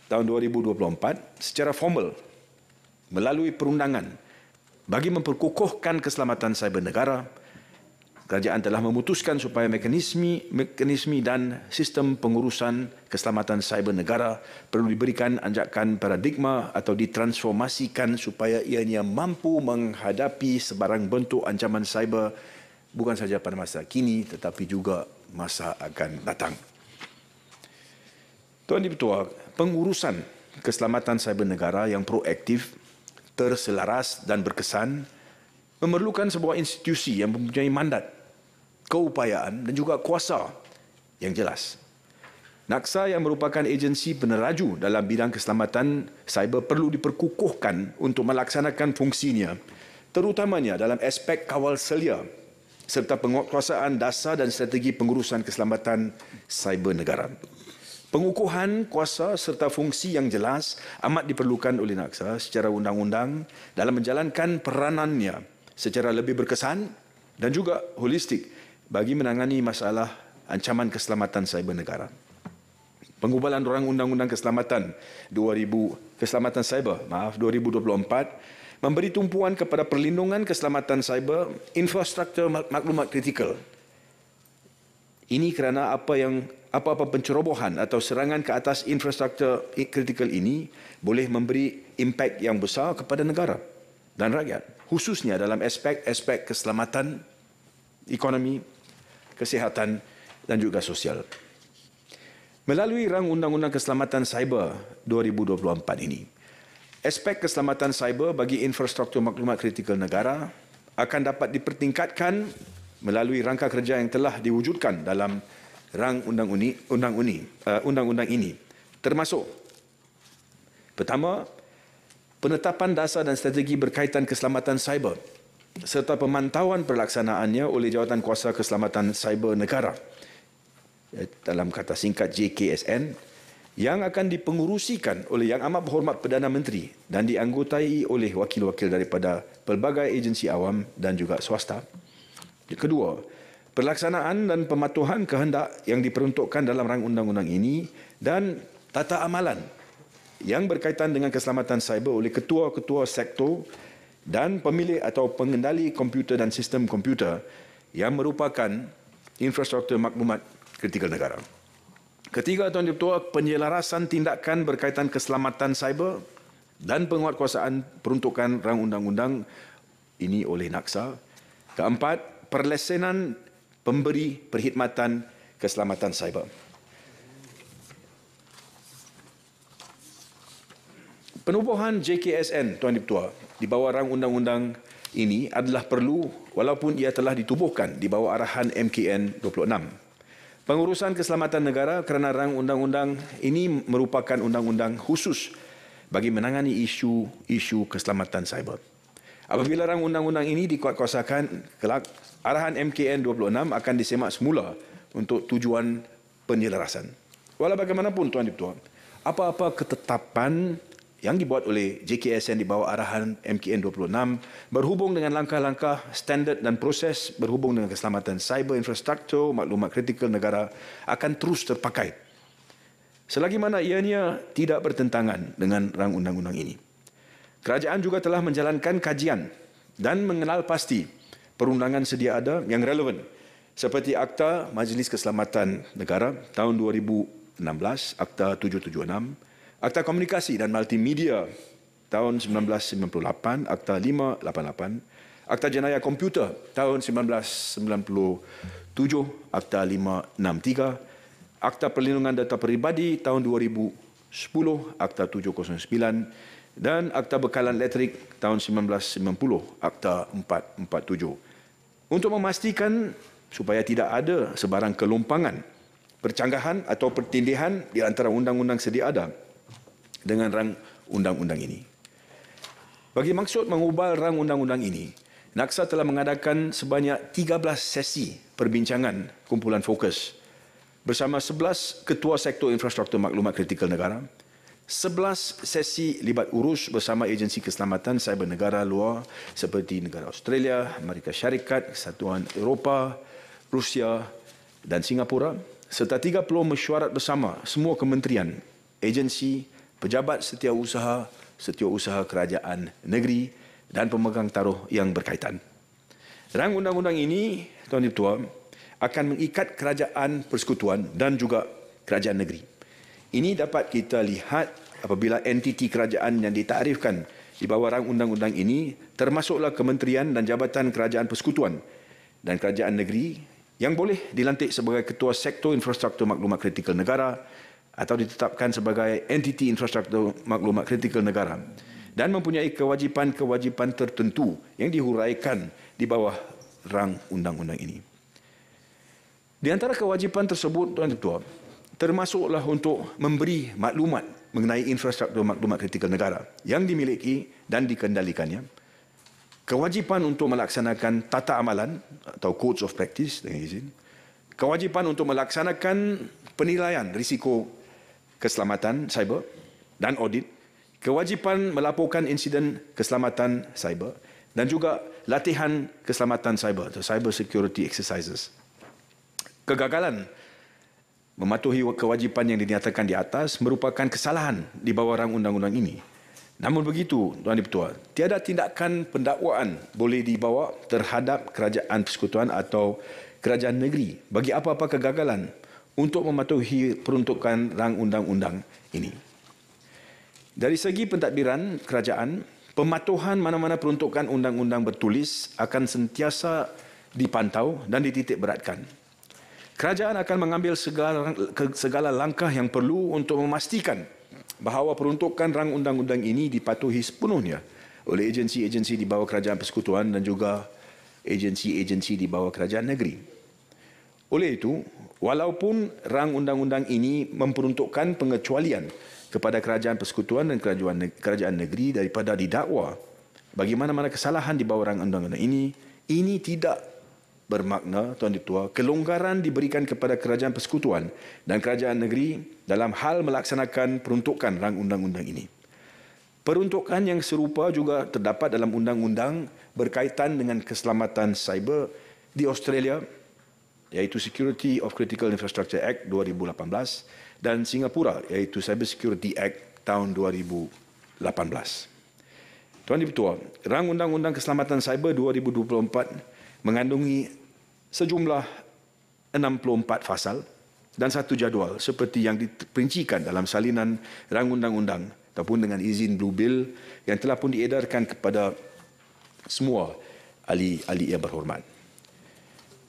tahun 2024 secara formal melalui perundangan bagi memperkukuhkan keselamatan cyber negara. Kerajaan telah memutuskan supaya mekanisme dan sistem pengurusan keselamatan cyber negara perlu diberikan anjakan paradigma atau ditransformasikan supaya ianya mampu menghadapi sebarang bentuk ancaman cyber bukan sahaja pada masa kini tetapi juga masa akan datang. Tuan Ketua, pengurusan keselamatan cyber negara yang proaktif, terselaras dan berkesan memerlukan sebuah institusi yang mempunyai mandat, keupayaan dan juga kuasa yang jelas. NACSA yang merupakan agensi peneraju dalam bidang keselamatan cyber perlu diperkukuhkan untuk melaksanakan fungsinya, terutamanya dalam aspek kawal selia serta penguatkuasaan dasar dan strategi pengurusan keselamatan cyber negara. Pengukuhan kuasa serta fungsi yang jelas amat diperlukan oleh NACSA secara undang-undang dalam menjalankan peranannya secara lebih berkesan dan juga holistik bagi menangani masalah ancaman keselamatan cyber negara. Pengubahan Rang Undang-Undang Keselamatan Cyber 2024 memberi tumpuan kepada perlindungan keselamatan cyber infrastruktur maklumat kritikal. Ini kerana apa-apa pencerobohan atau serangan ke atas infrastruktur kritikal ini boleh memberi impak yang besar kepada negara dan rakyat, khususnya dalam aspek-aspek keselamatan, ekonomi, kesihatan dan juga sosial. Melalui Rang Undang-Undang Keselamatan Cyber 2024 ini, aspek keselamatan cyber bagi infrastruktur maklumat kritikal negara akan dapat dipertingkatkan melalui rangka kerja yang telah diwujudkan dalam Rang Undang-Undang ini, termasuk pertama, penetapan dasar dan strategi berkaitan keselamatan cyber serta pemantauan perlaksanaannya oleh Jawatankuasa Keselamatan Cyber Negara dalam kata singkat JKSN yang akan dipengurusikan oleh Yang Amat Berhormat Perdana Menteri dan dianggotai oleh wakil-wakil daripada pelbagai agensi awam dan juga swasta. Kedua, pelaksanaan dan pematuhan kehendak yang diperuntukkan dalam Rang Undang-Undang ini dan tata amalan yang berkaitan dengan keselamatan cyber oleh ketua-ketua sektor dan pemilik atau pengendali komputer dan sistem komputer yang merupakan infrastruktur maklumat kritikal negara. Ketiga, Tuan Ketua, penyelarasan tindakan berkaitan keselamatan cyber dan penguatkuasaan peruntukan Rang Undang-Undang ini oleh NACSA. Keempat, perlesenan pemberi perkhidmatan keselamatan cyber. Penubuhan JKSN, Tuan Ketua, di bawah Rang Undang-Undang ini adalah perlu walaupun ia telah ditubuhkan di bawah arahan MKN 26. Pengurusan keselamatan negara kerana Rang Undang-Undang ini merupakan undang-undang khusus bagi menangani isu keselamatan cyber. Apabila Rang Undang-Undang ini dikuatkuasakan, kelak arahan MKN 26 akan disemak semula untuk tujuan penyelarasan. Walau bagaimanapun, Tuan Ketua, apa-apa ketetapan yang dibuat oleh JKSN di bawah arahan MKN 26 berhubung dengan langkah-langkah standard dan proses berhubung dengan keselamatan cyber infrastruktur maklumat kritikal negara akan terus terpakai selagi mana ianya tidak bertentangan dengan Rang Undang-Undang ini. Kerajaan juga telah menjalankan kajian dan mengenal pasti perundangan sedia ada yang relevan seperti Akta Majlis Keselamatan Negara tahun 2016, Akta 776, Akta Komunikasi dan Multimedia tahun 1998, Akta 588, Akta Jenayah Komputer tahun 1997, Akta 563, Akta Perlindungan Data Peribadi tahun 2010, Akta 709 dan Akta Bekalan Elektrik tahun 1990, Akta 447. Untuk memastikan supaya tidak ada sebarang kelompangan, percanggahan atau pertindihan di antara undang-undang sedia ada dengan rang undang-undang ini. Bagi maksud mengubah rang undang-undang ini, NAKSA telah mengadakan sebanyak 13 sesi perbincangan kumpulan fokus bersama 11 ketua sektor infrastruktur maklumat kritikal negara, 11 sesi libat urus bersama agensi keselamatan cyber negara luar seperti negara Australia, Amerika Syarikat, Kesatuan Eropah, Rusia dan Singapura, serta 30 mesyuarat bersama semua kementerian, agensi, pejabat setiausaha kerajaan negeri dan pemegang taruh yang berkaitan. Rang undang-undang ini, Tuan Ketua, akan mengikat kerajaan persekutuan dan juga kerajaan negeri. Ini dapat kita lihat apabila entiti kerajaan yang ditakrifkan di bawah rang undang-undang ini termasuklah kementerian dan jabatan kerajaan persekutuan dan kerajaan negeri yang boleh dilantik sebagai ketua sektor infrastruktur maklumat kritikal negara atau ditetapkan sebagai entiti infrastruktur maklumat kritikal negara dan mempunyai kewajipan-kewajipan tertentu yang dihuraikan di bawah rang undang-undang ini. Di antara kewajipan tersebut, Tuan Ketua, termasuklah untuk memberi maklumat mengenai infrastruktur maklumat kritikal negara yang dimiliki dan dikendalikannya, kewajipan untuk melaksanakan tata amalan atau codes of practice dengan izin, kewajipan untuk melaksanakan penilaian risiko keselamatan cyber dan audit, kewajipan melaporkan insiden keselamatan cyber dan juga latihan keselamatan cyber atau cyber security exercises. Kegagalan mematuhi kewajipan yang dinyatakan di atas merupakan kesalahan di bawah rang undang-undang ini. Namun begitu, Tuan Ketua, tiada tindakan pendakwaan boleh dibawa terhadap kerajaan persekutuan atau kerajaan negeri bagi apa-apa kegagalan untuk mematuhi peruntukan rang undang-undang ini. Dari segi pentadbiran kerajaan, pematuhan mana-mana peruntukan undang-undang bertulis akan sentiasa dipantau dan dititik beratkan. Kerajaan akan mengambil segala langkah yang perlu untuk memastikan bahawa peruntukan rang undang-undang ini dipatuhi sepenuhnya oleh agensi-agensi di bawah kerajaan persekutuan dan juga agensi-agensi di bawah kerajaan negeri. Oleh itu, walaupun rang undang-undang ini memperuntukkan pengecualian kepada kerajaan persekutuan dan kerajaan negeri daripada didakwa bagi mana-mana kesalahan di bawah rang undang-undang ini tidak bermakna, Tuan Ketua, kelonggaran diberikan kepada kerajaan persekutuan dan kerajaan negeri dalam hal melaksanakan peruntukan rang undang-undang ini. Peruntukan yang serupa juga terdapat dalam undang-undang berkaitan dengan keselamatan cyber di Australia, iaitu Security of Critical Infrastructure Act 2018 dan Singapura, iaitu Cyber Security Act tahun 2018. Tuan Ketua, rang undang-undang keselamatan cyber 2024 mengandungi sejumlah 64 fasal dan satu jadual seperti yang diperincikan dalam salinan rang undang-undang ataupun dengan izin Blue Bill yang telah pun diedarkan kepada semua ahli-ahli yang berhormat.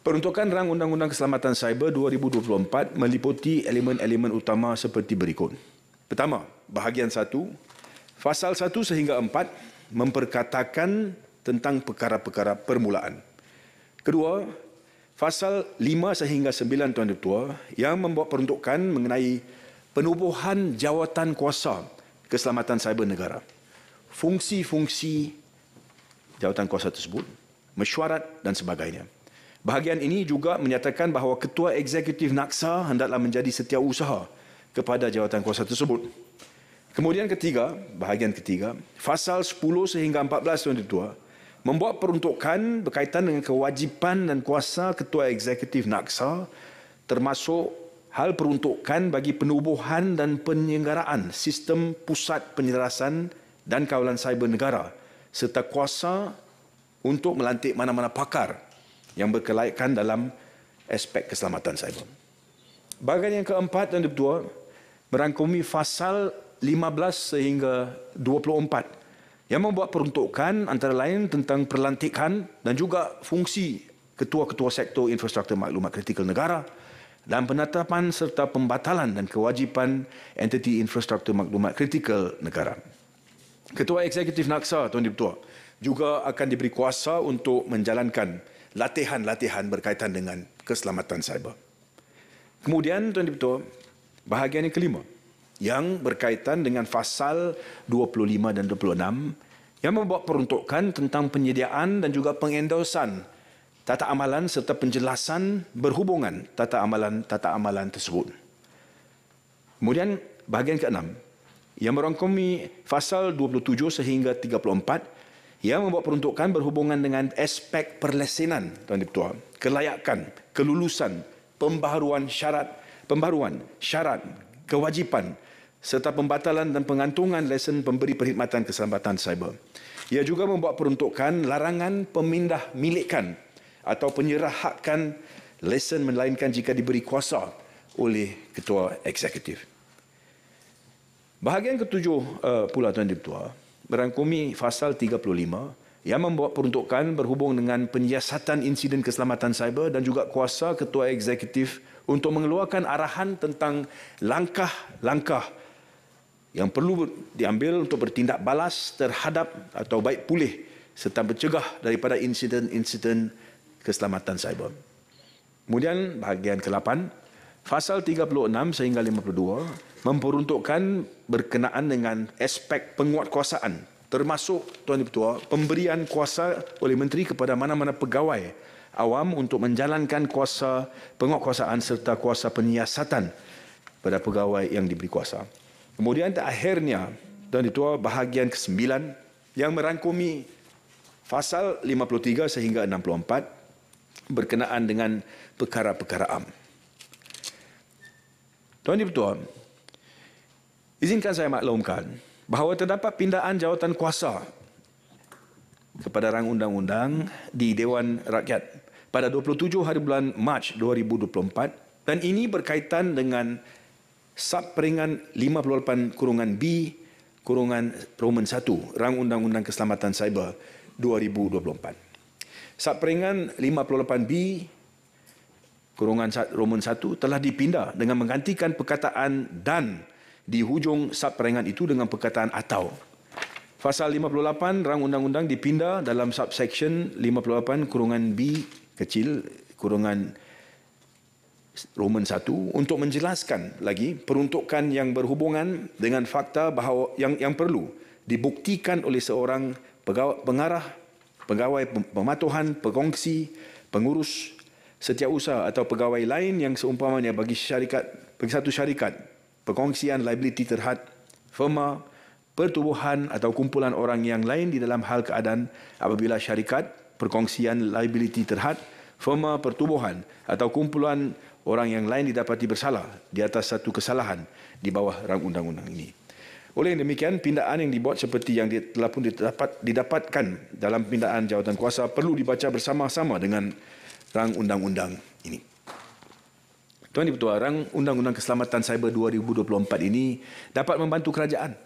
Peruntukan rang undang-undang keselamatan cyber 2024 meliputi elemen-elemen utama seperti berikut. Pertama, bahagian 1, fasal 1 sehingga 4 memperkatakan tentang perkara-perkara permulaan. Kedua, fasal 5 sehingga 9, Tuan Ketua, yang membuat peruntukan mengenai penubuhan jawatan kuasa keselamatan cyber negara. Fungsi-fungsi jawatan kuasa tersebut, mesyuarat dan sebagainya. Bahagian ini juga menyatakan bahawa Ketua Eksekutif NAKSA hendaklah menjadi setiausaha kepada jawatan kuasa tersebut. Kemudian ketiga, bahagian ketiga, fasal 10 sehingga 14, Tuan Ketua, membuat peruntukan berkaitan dengan kewajipan dan kuasa Ketua Eksekutif NAKSA termasuk hal peruntukan bagi penubuhan dan penyelenggaraan sistem pusat penyelarasan dan kawalan cyber negara serta kuasa untuk melantik mana-mana pakar yang berkelaikan dalam aspek keselamatan cyber. Bahagian yang keempat dan kedua merangkumi fasal 15 sehingga 24 yang membuat peruntukan antara lain tentang perlantikan dan juga fungsi ketua-ketua sektor infrastruktur maklumat kritikal negara dan penetapan serta pembatalan dan kewajipan entiti infrastruktur maklumat kritikal negara. Ketua Eksekutif NAKSA, Tuan Dipertua, juga akan diberi kuasa untuk menjalankan latihan-latihan berkaitan dengan keselamatan cyber. Kemudian, Tuan Dipertua, bahagian yang kelima, yang berkaitan dengan fasal 25 dan 26 yang membuat peruntukan tentang penyediaan dan juga pengendosan tata amalan serta penjelasan berhubungan tata amalan tersebut. Kemudian bahagian ke-6 yang merangkumi fasal 27 sehingga 34 yang membuat peruntukan berhubungan dengan aspek perlesenan, Tuan Dipertua, kelayakan, kelulusan, pembaharuan syarat, kewajipan serta pembatalan dan pengantungan lesen pemberi perkhidmatan keselamatan cyber. Ia juga membuat peruntukan larangan pemindah milikan atau penyerahakan lesen melainkan jika diberi kuasa oleh Ketua Eksekutif. Bahagian ketujuh pula, Tuan Dipertua, merangkumi fasal 35 yang membuat peruntukan berhubung dengan penyiasatan insiden keselamatan cyber dan juga kuasa Ketua Eksekutif untuk mengeluarkan arahan tentang langkah-langkah yang perlu diambil untuk bertindak balas terhadap atau baik pulih serta mencegah daripada insiden-insiden keselamatan cyber. Kemudian bahagian ke-8, fasal 36 sehingga 52 memperuntukkan berkenaan dengan aspek penguatkuasaan termasuk, Tuan Dipertua, pemberian kuasa oleh menteri kepada mana-mana pegawai awam untuk menjalankan kuasa penguatkuasaan serta kuasa penyiasatan pada pegawai yang diberi kuasa. Kemudian akhirnya, Tuan Dipertua, bahagian ke-9 yang merangkumi fasal 53 sehingga 64 berkenaan dengan perkara-perkara am. Tuan Dipertua, izinkan saya maklumkan bahawa terdapat pindaan jawatan kuasa kepada rang undang-undang di Dewan Rakyat pada 27 hari bulan Mac 2024 dan ini berkaitan dengan Subperingan 58-B Roman 1 Rang Undang-Undang Keselamatan Cyber 2024. Subperingan 58B Roman 1 telah dipindah dengan menggantikan perkataan dan di hujung subperingan itu dengan perkataan atau. Pasal 58 Rang Undang-Undang dipindah dalam subsection 58-B Roman 1 untuk menjelaskan lagi peruntukan yang berhubungan dengan fakta bahawa yang perlu dibuktikan oleh seorang pengarah, pegawai pematuhan, pekongsi, pengurus setiausaha atau pegawai lain yang seumpamanya bagi satu syarikat, pekongsian liability terhad firma, pertubuhan atau kumpulan orang yang lain di dalam hal keadaan apabila syarikat, perkongsian liability terhad firma, pertubuhan atau kumpulan orang yang lain didapati bersalah di atas satu kesalahan di bawah rang undang-undang ini. Oleh demikian, pindaan yang dibuat seperti yang telah pun didapatkan dalam pindaan jawatan kuasa perlu dibaca bersama-sama dengan rang undang-undang ini. Tuan Dipertua, rang Undang-Undang Keselamatan Cyber 2024 ini dapat membantu kerajaan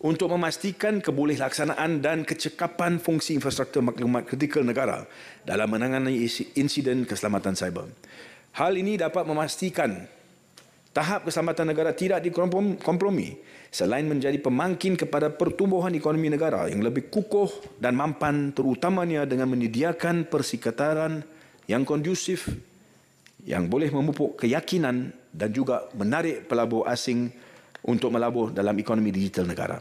untuk memastikan kebolehaksanaan dan kecekapan fungsi infrastruktur maklumat kritikal negara dalam menangani insiden keselamatan cyber. Hal ini dapat memastikan tahap keselamatan negara tidak dikompromi selain menjadi pemangkin kepada pertumbuhan ekonomi negara yang lebih kukuh dan mampan terutamanya dengan menyediakan persekitaran yang kondusif yang boleh memupuk keyakinan dan juga menarik pelabur asing untuk melabur dalam ekonomi digital negara.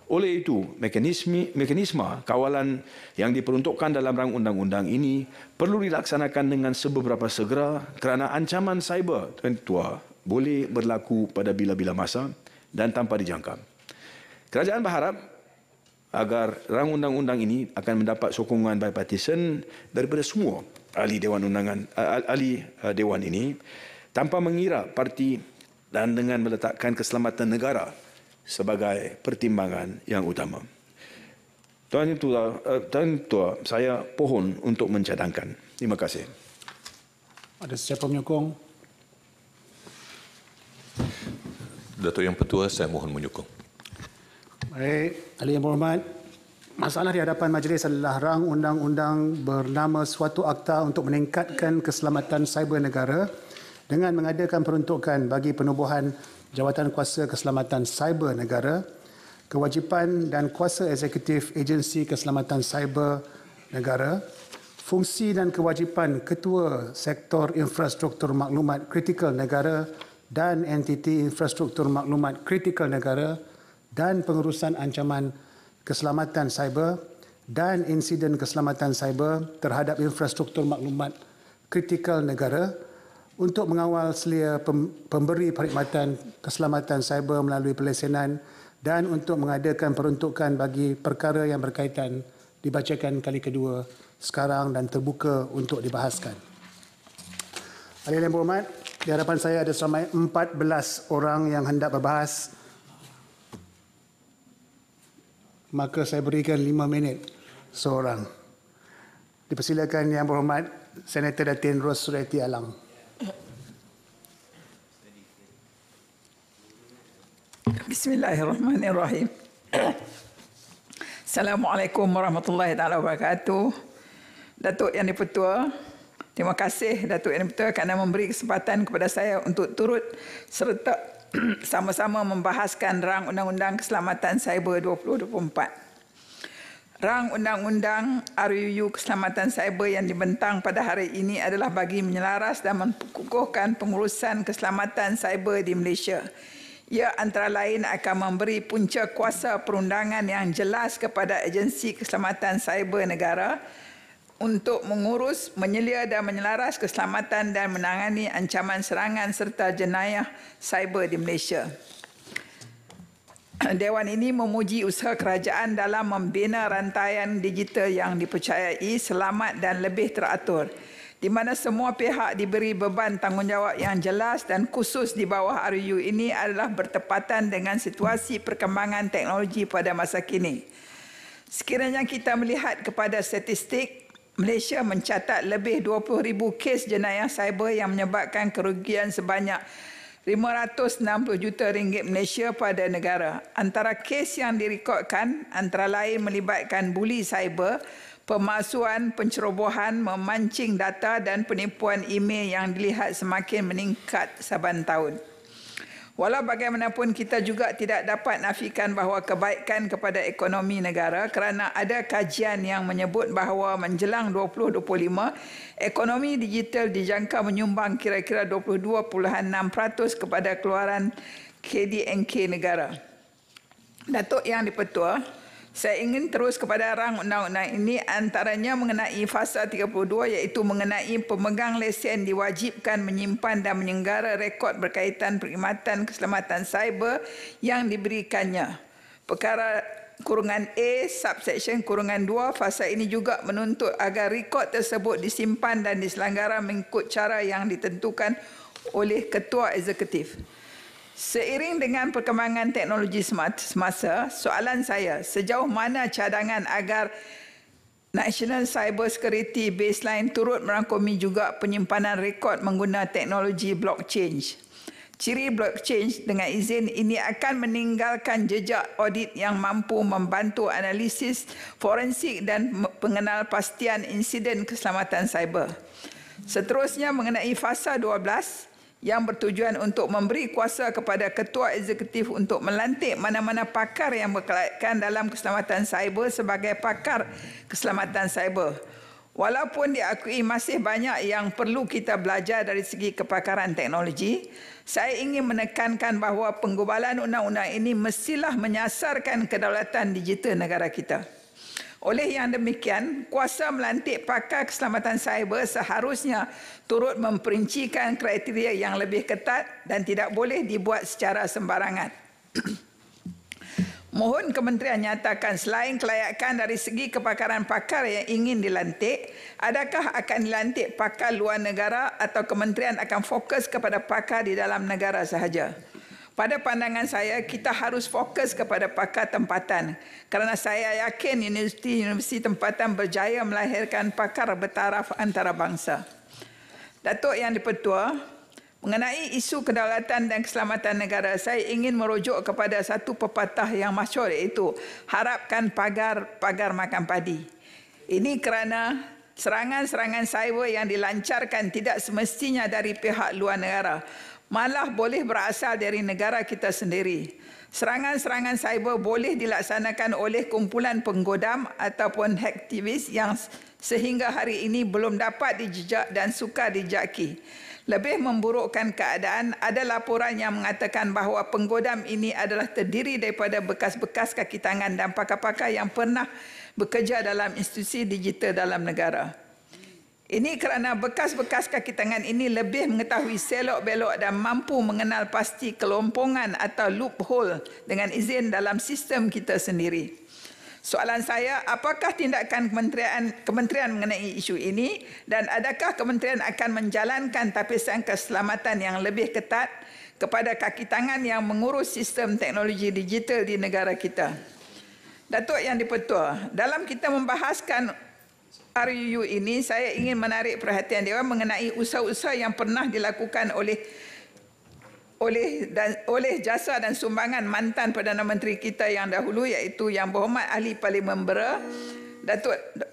Oleh itu, mekanisme kawalan yang diperuntukkan dalam rang undang-undang ini perlu dilaksanakan dengan seberapa segera kerana ancaman cyber, Tuan Dipertua, boleh berlaku pada bila-bila masa dan tanpa dijangka. Kerajaan berharap agar rang undang-undang ini akan mendapat sokongan bipartisan daripada semua ahli Dewan ini tanpa mengira parti dan dengan meletakkan keselamatan negara sebagai pertimbangan yang utama. Tuan Dipertua, saya pohon untuk mencadangkan. Terima kasih. Ada siapa menyokong? Datuk Yang Pertua, saya mohon menyokong. Baik, ahli yang berhormat, Masalah di hadapan majlis adalah rang undang-undang bernama suatu akta untuk meningkatkan keselamatan cyber negara dengan mengadakan peruntukan bagi penubuhan jawatan kuasa keselamatan cyber negara, kewajipan dan kuasa eksekutif agensi keselamatan cyber negara, fungsi dan kewajipan ketua sektor infrastruktur maklumat kritikal negara dan entiti infrastruktur maklumat kritikal negara dan pengurusan ancaman keselamatan cyber dan insiden keselamatan cyber terhadap infrastruktur maklumat kritikal negara untuk mengawal selia pemberi perkhidmatan keselamatan cyber melalui pelesenan dan untuk mengadakan peruntukan bagi perkara yang berkaitan dibacakan kali kedua sekarang dan terbuka untuk dibahaskan. Ahli yang berhormat, di hadapan saya ada seramai 14 orang yang hendak berbahas. Maka saya berikan 5 minit seorang. Dipersilakan Yang Berhormat Senator Datin Ros Suriati Alang. Bismillahirrahmanirrahim. Assalamualaikum warahmatullahi wabarakatuh. Datuk Yang Dipertua, terima kasih Datuk Yang Dipertua kerana memberi kesempatan kepada saya untuk turut serta sama-sama membahaskan Rang Undang-Undang Keselamatan Cyber 2024. Rang Undang-Undang RUU Keselamatan Cyber yang dibentang pada hari ini adalah bagi menyelaras dan memperkukuhkan pengurusan keselamatan cyber di Malaysia. Ia antara lain akan memberi punca kuasa perundangan yang jelas kepada agensi keselamatan cyber negara untuk mengurus, menyelia dan menyelaras keselamatan dan menangani ancaman serangan serta jenayah cyber di Malaysia. Dewan ini memuji usaha kerajaan dalam membina rantaian digital yang dipercayai, selamat dan lebih teratur, di mana semua pihak diberi beban tanggungjawab yang jelas dan khusus di bawah RUU ini adalah bertepatan dengan situasi perkembangan teknologi pada masa kini. Sekiranya kita melihat kepada statistik, Malaysia mencatat lebih 20,000 kes jenayah cyber yang menyebabkan kerugian sebanyak RM560 juta Malaysia pada negara. Antara kes yang direkodkan antara lain melibatkan buli cyber, pemalsuan, pencerobohan, memancing data dan penipuan email yang dilihat semakin meningkat saban tahun. Walau bagaimanapun kita juga tidak dapat nafikan bahawa kebaikan kepada ekonomi negara kerana ada kajian yang menyebut bahawa menjelang 2025, ekonomi digital dijangka menyumbang kira-kira 22.6% kepada keluaran KDNK negara. Datuk Yang Dipertua, saya ingin terus kepada rang undang-undang ini antaranya mengenai fasa 32 iaitu mengenai pemegang lesen diwajibkan menyimpan dan menyenggara rekod berkaitan perkhidmatan keselamatan cyber yang diberikannya. Perkara kurungan A, subsection kurungan 2, fasa ini juga menuntut agar rekod tersebut disimpan dan diselenggara mengikut cara yang ditentukan oleh Ketua Eksekutif. Seiring dengan perkembangan teknologi semasa, soalan saya, sejauh mana cadangan agar National Cyber Security Baseline turut merangkumi juga penyimpanan rekod menggunakan teknologi blockchain? Ciri blockchain dengan izin ini akan meninggalkan jejak audit yang mampu membantu analisis forensik dan pengenalpastian insiden keselamatan cyber. Seterusnya mengenai fasa 12, yang bertujuan untuk memberi kuasa kepada Ketua Eksekutif untuk melantik mana-mana pakar yang berkelaikan dalam keselamatan cyber sebagai pakar keselamatan cyber. Walaupun diakui masih banyak yang perlu kita belajar dari segi kepakaran teknologi, saya ingin menekankan bahawa penggubalan undang-undang ini mestilah menyasarkan kedaulatan digital negara kita. Oleh yang demikian, kuasa melantik pakar keselamatan cyber seharusnya turut memperincikan kriteria yang lebih ketat dan tidak boleh dibuat secara sembarangan. Mohon kementerian nyatakan selain kelayakan dari segi kepakaran pakar yang ingin dilantik, adakah akan dilantik pakar luar negara atau kementerian akan fokus kepada pakar di dalam negara sahaja? Pada pandangan saya, kita harus fokus kepada pakar tempatan kerana saya yakin universiti tempatan berjaya melahirkan pakar bertaraf antarabangsa. Datuk Yang Dipertua, Mengenai isu kedaulatan dan keselamatan negara, saya ingin merujuk kepada satu pepatah yang masyhur, iaitu harapkan pagar makan padi. Ini kerana serangan-serangan cyber yang dilancarkan tidak semestinya dari pihak luar negara, malah boleh berasal dari negara kita sendiri. Serangan-serangan cyber boleh dilaksanakan oleh kumpulan penggodam ataupun hacktivis yang sehingga hari ini belum dapat dijejak dan sukar dijaki. Lebih memburukkan keadaan, ada laporan yang mengatakan bahawa penggodam ini adalah terdiri daripada bekas-bekas kaki tangan dan pakar-pakar yang pernah bekerja dalam institusi digital dalam negara. Ini kerana bekas-bekas kaki tangan ini lebih mengetahui selok-belok dan mampu mengenal pasti kelompongan atau loophole dengan izin dalam sistem kita sendiri. Soalan saya, apakah tindakan kementerian mengenai isu ini dan adakah kementerian akan menjalankan tapisan keselamatan yang lebih ketat kepada kaki tangan yang mengurus sistem teknologi digital di negara kita? Datuk Yang di-Pertua, dalam kita membahaskan RUU ini, saya ingin menarik perhatian Dewan mengenai usaha-usaha yang pernah dilakukan oleh jasa dan sumbangan mantan Perdana Menteri kita yang dahulu, iaitu Yang Berhormat Ahli Parlimen Bera,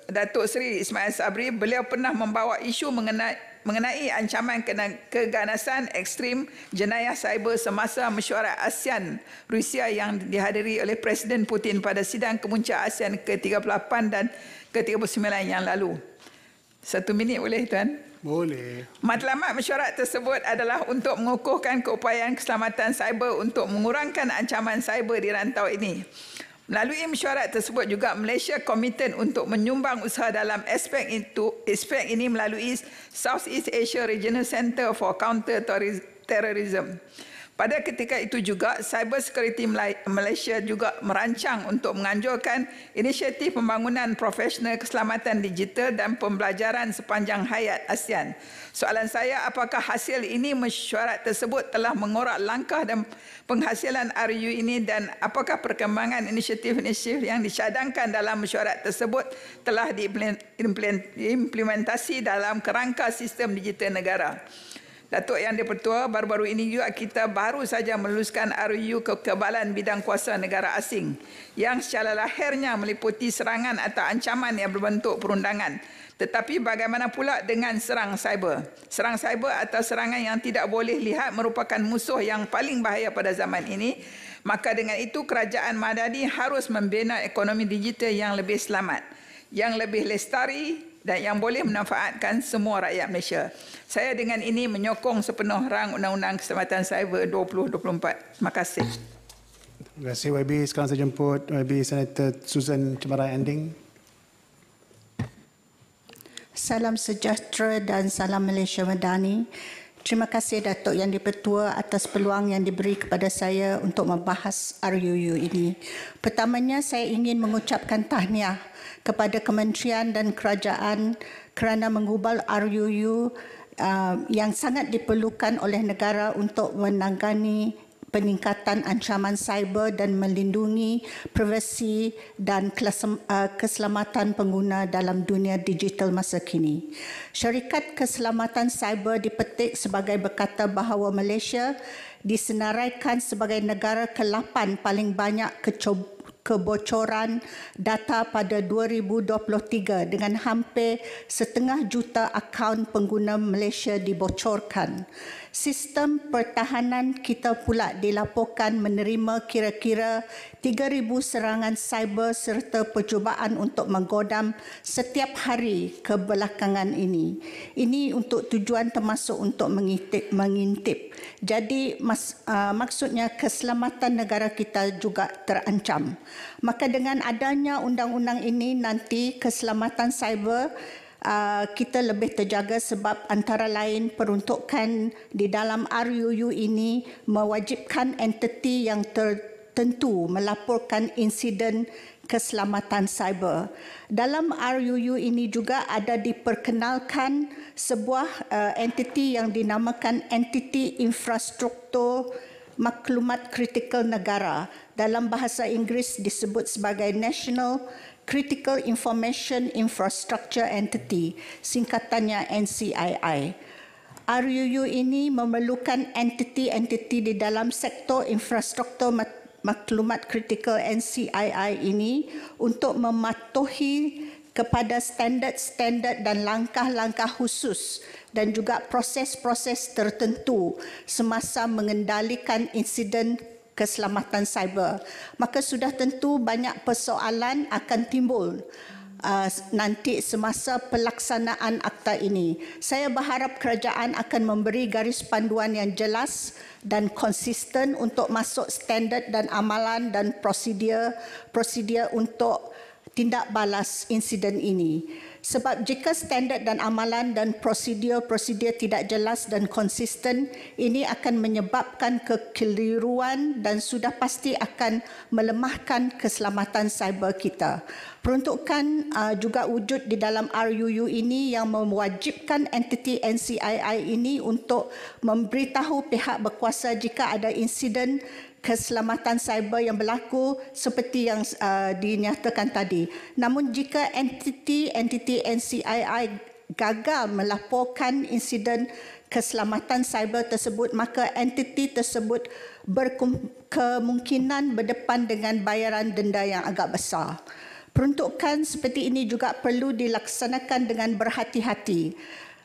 Datuk Seri Ismail Sabri. Beliau pernah membawa isu mengenai ancaman keganasan ekstrim jenayah cyber semasa mesyuarat ASEAN Rusia yang dihadiri oleh Presiden Putin pada sidang kemuncak ASEAN ke-38 dan ke-39 yang lalu. 1 minit boleh, Tuan? Boleh. Matlamat mesyuarat tersebut adalah untuk mengukuhkan keupayaan keselamatan cyber untuk mengurangkan ancaman cyber di rantau ini. Melalui mesyuarat tersebut juga Malaysia komited untuk menyumbang usaha dalam aspek ini melalui Southeast Asia Regional Centre for Counter Terrorism. Pada ketika itu juga, Cyber Security Malaysia juga merancang untuk menganjurkan inisiatif pembangunan profesional keselamatan digital dan pembelajaran sepanjang hayat ASEAN. Soalan saya, apakah hasil ini mesyuarat tersebut telah mengorak langkah dan penghasilan RUU ini dan apakah perkembangan inisiatif-inisiatif yang dicadangkan dalam mesyuarat tersebut telah diimplementasi dalam kerangka sistem digital negara? Datuk Yang di-Pertua, baru-baru ini juga kita baru saja meluluskan RUU kekebalan bidang kuasa negara asing yang secara lahirnya meliputi serangan atau ancaman yang berbentuk perundangan. Tetapi bagaimana pula dengan serang cyber? Serang cyber atau serangan yang tidak boleh lihat merupakan musuh yang paling bahaya pada zaman ini. Maka dengan itu kerajaan Madani harus membina ekonomi digital yang lebih selamat, yang lebih lestari dan yang boleh memanfaatkan semua rakyat Malaysia. Saya dengan ini menyokong sepenuh rang Undang-Undang Keselamatan Cyber 2024. Terima kasih. Terima kasih YB. Sekarang saya jemput YB Senator Susan Cemaran Ending. Salam sejahtera dan salam Malaysia Madani. Terima kasih Datuk Yang di-Pertua atas peluang yang diberi kepada saya untuk membahas RUU ini. Pertamanya saya ingin mengucapkan tahniah kepada kementerian dan kerajaan kerana mengubal RUU yang sangat diperlukan oleh negara untuk menangani peningkatan ancaman cyber dan melindungi privasi dan keselamatan pengguna dalam dunia digital masa kini. Syarikat Keselamatan Cyber dipetik sebagai berkata bahawa Malaysia disenaraikan sebagai negara ke-8 paling banyak kebocoran data pada 2023 dengan hampir 500,000 juta akaun pengguna Malaysia dibocorkan. Sistem pertahanan kita pula dilaporkan menerima kira-kira 3,000 serangan cyber serta percubaan untuk menggodam setiap hari kebelakangan ini. Ini untuk tujuan termasuk untuk mengintip. Jadi maksudnya keselamatan negara kita juga terancam. Maka dengan adanya undang-undang ini nanti keselamatan cyber kita lebih terjaga sebab antara lain peruntukan di dalam RUU ini mewajibkan entiti yang tertentu melaporkan insiden keselamatan cyber. Dalam RUU ini juga ada diperkenalkan sebuah entiti yang dinamakan Entiti Infrastruktur Maklumat Kritikal Negara. Dalam bahasa Inggeris disebut sebagai National Critical Information Infrastructure Entity, singkatannya NCII. RUU ini memerlukan entiti-entiti di dalam sektor infrastruktur maklumat kritikal NCII ini untuk mematuhi kepada standard-standard dan langkah-langkah khusus dan juga proses-proses tertentu semasa mengendalikan insiden keselamatan cyber. Maka sudah tentu banyak persoalan akan timbul nanti semasa pelaksanaan akta ini. Saya berharap kerajaan akan memberi garis panduan yang jelas dan konsisten untuk masuk standard dan amalan dan prosedur untuk tindak balas insiden ini. Sebab jika standard dan amalan dan prosedur tidak jelas dan konsisten, ini akan menyebabkan kekeliruan dan sudah pasti akan melemahkan keselamatan cyber kita. Peruntukan juga wujud di dalam RUU ini yang mewajibkan entiti NCII ini untuk memberitahu pihak berkuasa jika ada insiden keselamatan cyber yang berlaku seperti yang dinyatakan tadi. Namun jika entiti NCII gagal melaporkan insiden keselamatan cyber tersebut, maka entiti tersebut berkemungkinan berdepan dengan bayaran denda yang agak besar. Peruntukan seperti ini juga perlu dilaksanakan dengan berhati-hati.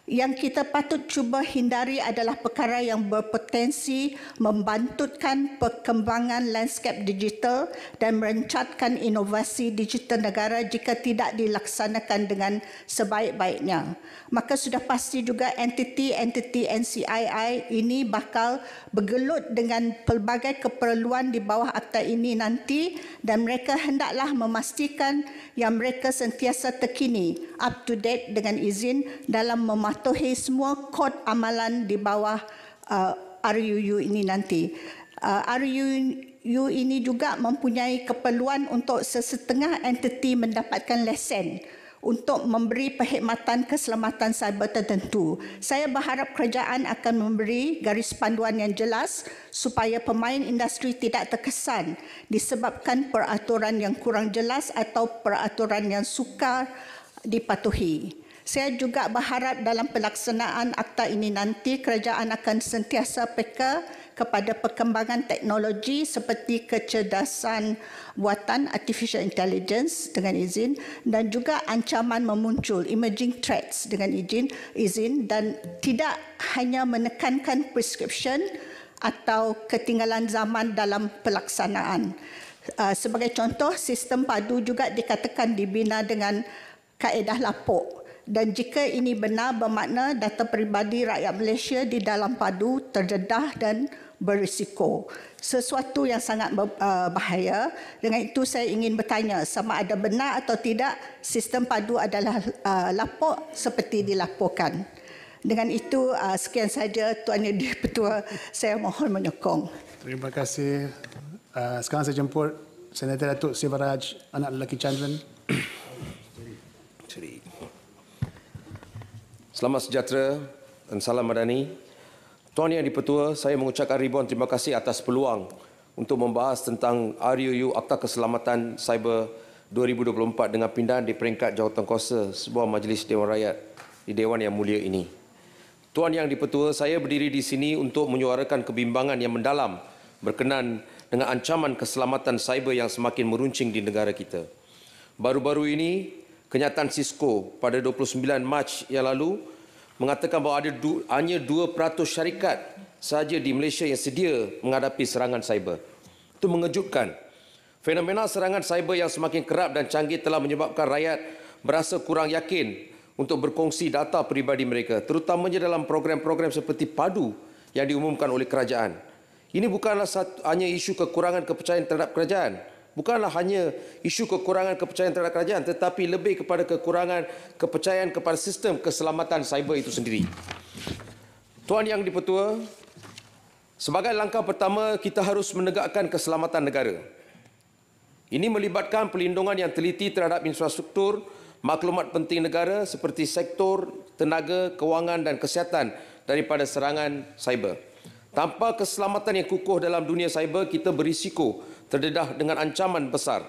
Yang kita patut cuba hindari adalah perkara yang berpotensi membantutkan perkembangan lanskap digital dan merencatkan inovasi digital negara jika tidak dilaksanakan dengan sebaik-baiknya. Maka sudah pasti juga entiti NCII ini bakal bergelut dengan pelbagai keperluan di bawah akta ini nanti, dan mereka hendaklah memastikan yang mereka sentiasa terkini, up to date dengan izin dalam mematuhi semua kod amalan di bawah RUU ini nanti. RUU ini juga mempunyai keperluan untuk sesetengah entiti mendapatkan lesen untuk memberi perkhidmatan keselamatan cyber tertentu. Saya berharap kerajaan akan memberi garis panduan yang jelas supaya pemain industri tidak terkesan disebabkan peraturan yang kurang jelas atau peraturan yang sukar dipatuhi. Saya juga berharap dalam pelaksanaan akta ini nanti kerajaan akan sentiasa peka kepada perkembangan teknologi seperti kecerdasan buatan artificial intelligence dengan izin, dan juga ancaman memuncul emerging threats dengan izin, dan tidak hanya menekankan prescription atau ketinggalan zaman dalam pelaksanaan. Sebagai contoh, sistem padu juga dikatakan dibina dengan kaedah lapuk. Dan jika ini benar, bermakna data peribadi rakyat Malaysia di dalam padu terdedah dan berisiko. Sesuatu yang sangat bahaya. Dengan itu saya ingin bertanya sama ada benar atau tidak sistem padu adalah lapuk seperti dilaporkan. Dengan itu sekian saja Tuan Yang di-Pertua, saya mohon menyokong. Terima kasih. Sekarang saya jemput Senator Datuk Sivaraj, anak lelaki Chandran. Selamat sejahtera dan salam madani. Tuan Yang di-Pertua, saya mengucapkan ribuan terima kasih atas peluang untuk membahas tentang RUU Akta Keselamatan Cyber 2024 dengan pindahan di peringkat jawatankuasa sebuah majlis Dewan Rakyat di Dewan Yang Mulia ini. Tuan Yang di-Pertua, saya berdiri di sini untuk menyuarakan kebimbangan yang mendalam berkenaan dengan ancaman keselamatan cyber yang semakin meruncing di negara kita. Baru-baru ini, kenyataan Cisco pada 29 Mac yang lalu mengatakan bahawa ada hanya 2% syarikat sahaja di Malaysia yang sedia menghadapi serangan cyber. Itu mengejutkan. Fenomena serangan cyber yang semakin kerap dan canggih telah menyebabkan rakyat berasa kurang yakin untuk berkongsi data peribadi mereka, terutamanya dalam program-program seperti padu yang diumumkan oleh kerajaan. Ini bukanlah hanya isu kekurangan kepercayaan terhadap kerajaan, bukanlah hanya isu kekurangan kepercayaan terhadap kerajaan, tetapi lebih kepada kekurangan kepercayaan kepada sistem keselamatan cyber itu sendiri. Tuan Yang di-Pertua, sebagai langkah pertama, kita harus menegakkan keselamatan negara. Ini melibatkan pelindungan yang teliti terhadap infrastruktur maklumat penting negara seperti sektor tenaga, kewangan dan kesihatan daripada serangan cyber. Tanpa keselamatan yang kukuh dalam dunia cyber, kita berisiko terdedah dengan ancaman besar.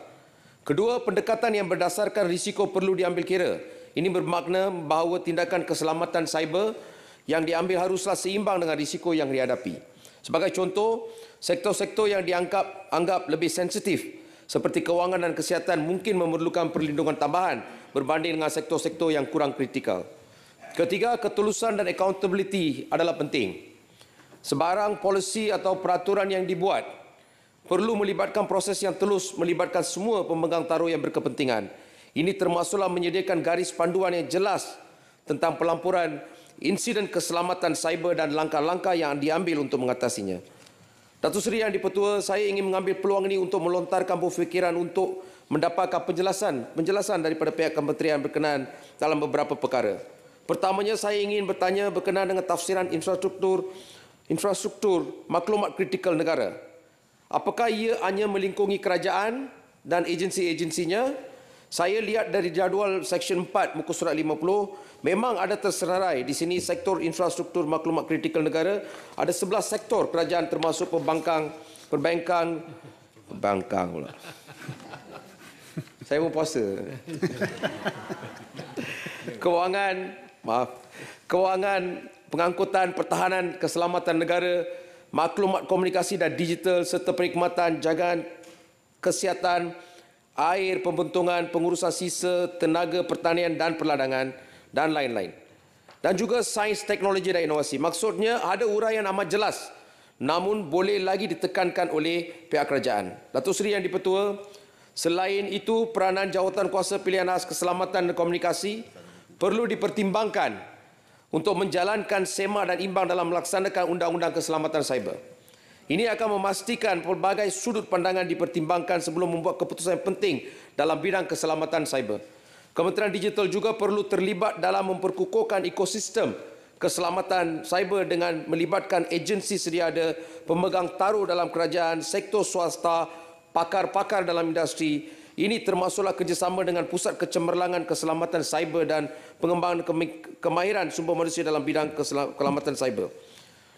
Kedua, pendekatan yang berdasarkan risiko perlu diambil kira. Ini bermakna bahawa tindakan keselamatan cyber yang diambil haruslah seimbang dengan risiko yang dihadapi. Sebagai contoh, sektor-sektor yang dianggap lebih sensitif seperti kewangan dan kesihatan mungkin memerlukan perlindungan tambahan berbanding dengan sektor-sektor yang kurang kritikal. Ketiga, ketulusan dan accountability adalah penting. Sebarang polisi atau peraturan yang dibuat perlu melibatkan proses yang telus melibatkan semua pemegang taruh yang berkepentingan. Ini termasuklah menyediakan garis panduan yang jelas tentang pelampuran insiden keselamatan cyber dan langkah-langkah yang diambil untuk mengatasinya. Datuk Seri Yang di-Pertua, saya ingin mengambil peluang ini untuk melontarkan berfikiran untuk mendapatkan penjelasan daripada pihak kementerian berkenaan dalam beberapa perkara. Pertamanya, saya ingin bertanya berkenaan dengan tafsiran infrastruktur maklumat kritikal negara. Apakah ia hanya melingkungi kerajaan dan agensi-agensinya? Saya lihat dari jadual Seksyen 4 muka surat 50, memang ada tersenarai di sini sektor infrastruktur maklumat kritikal negara. Ada 11 sektor kerajaan termasuk perbankan pula. Saya mau puasa. Kewangan, pengangkutan, pertahanan, keselamatan negara, maklumat komunikasi dan digital serta perkhidmatan, jagaan kesihatan, air, pembentungan, pengurusan sisa, tenaga, pertanian dan perladangan dan lain-lain. Dan juga sains, teknologi dan inovasi. Maksudnya ada uraian amat jelas namun boleh lagi ditekankan oleh pihak kerajaan. Datuk Seri Yang di-Pertua, selain itu peranan Jawatankuasa Pilihan Khas Keselamatan dan Komunikasi perlu dipertimbangkan untuk menjalankan sema dan imbang dalam melaksanakan Undang-Undang Keselamatan Cyber. Ini akan memastikan pelbagai sudut pandangan dipertimbangkan sebelum membuat keputusan yang penting dalam bidang keselamatan cyber. Kementerian Digital juga perlu terlibat dalam memperkukuhkan ekosistem keselamatan cyber dengan melibatkan agensi sedia ada, pemegang taruh dalam kerajaan, sektor swasta, pakar-pakar dalam industri. Ini termasuklah kerjasama dengan Pusat Kecemerlangan Keselamatan Cyber dan pengembangan kemahiran sumber manusia dalam bidang keselamatan cyber.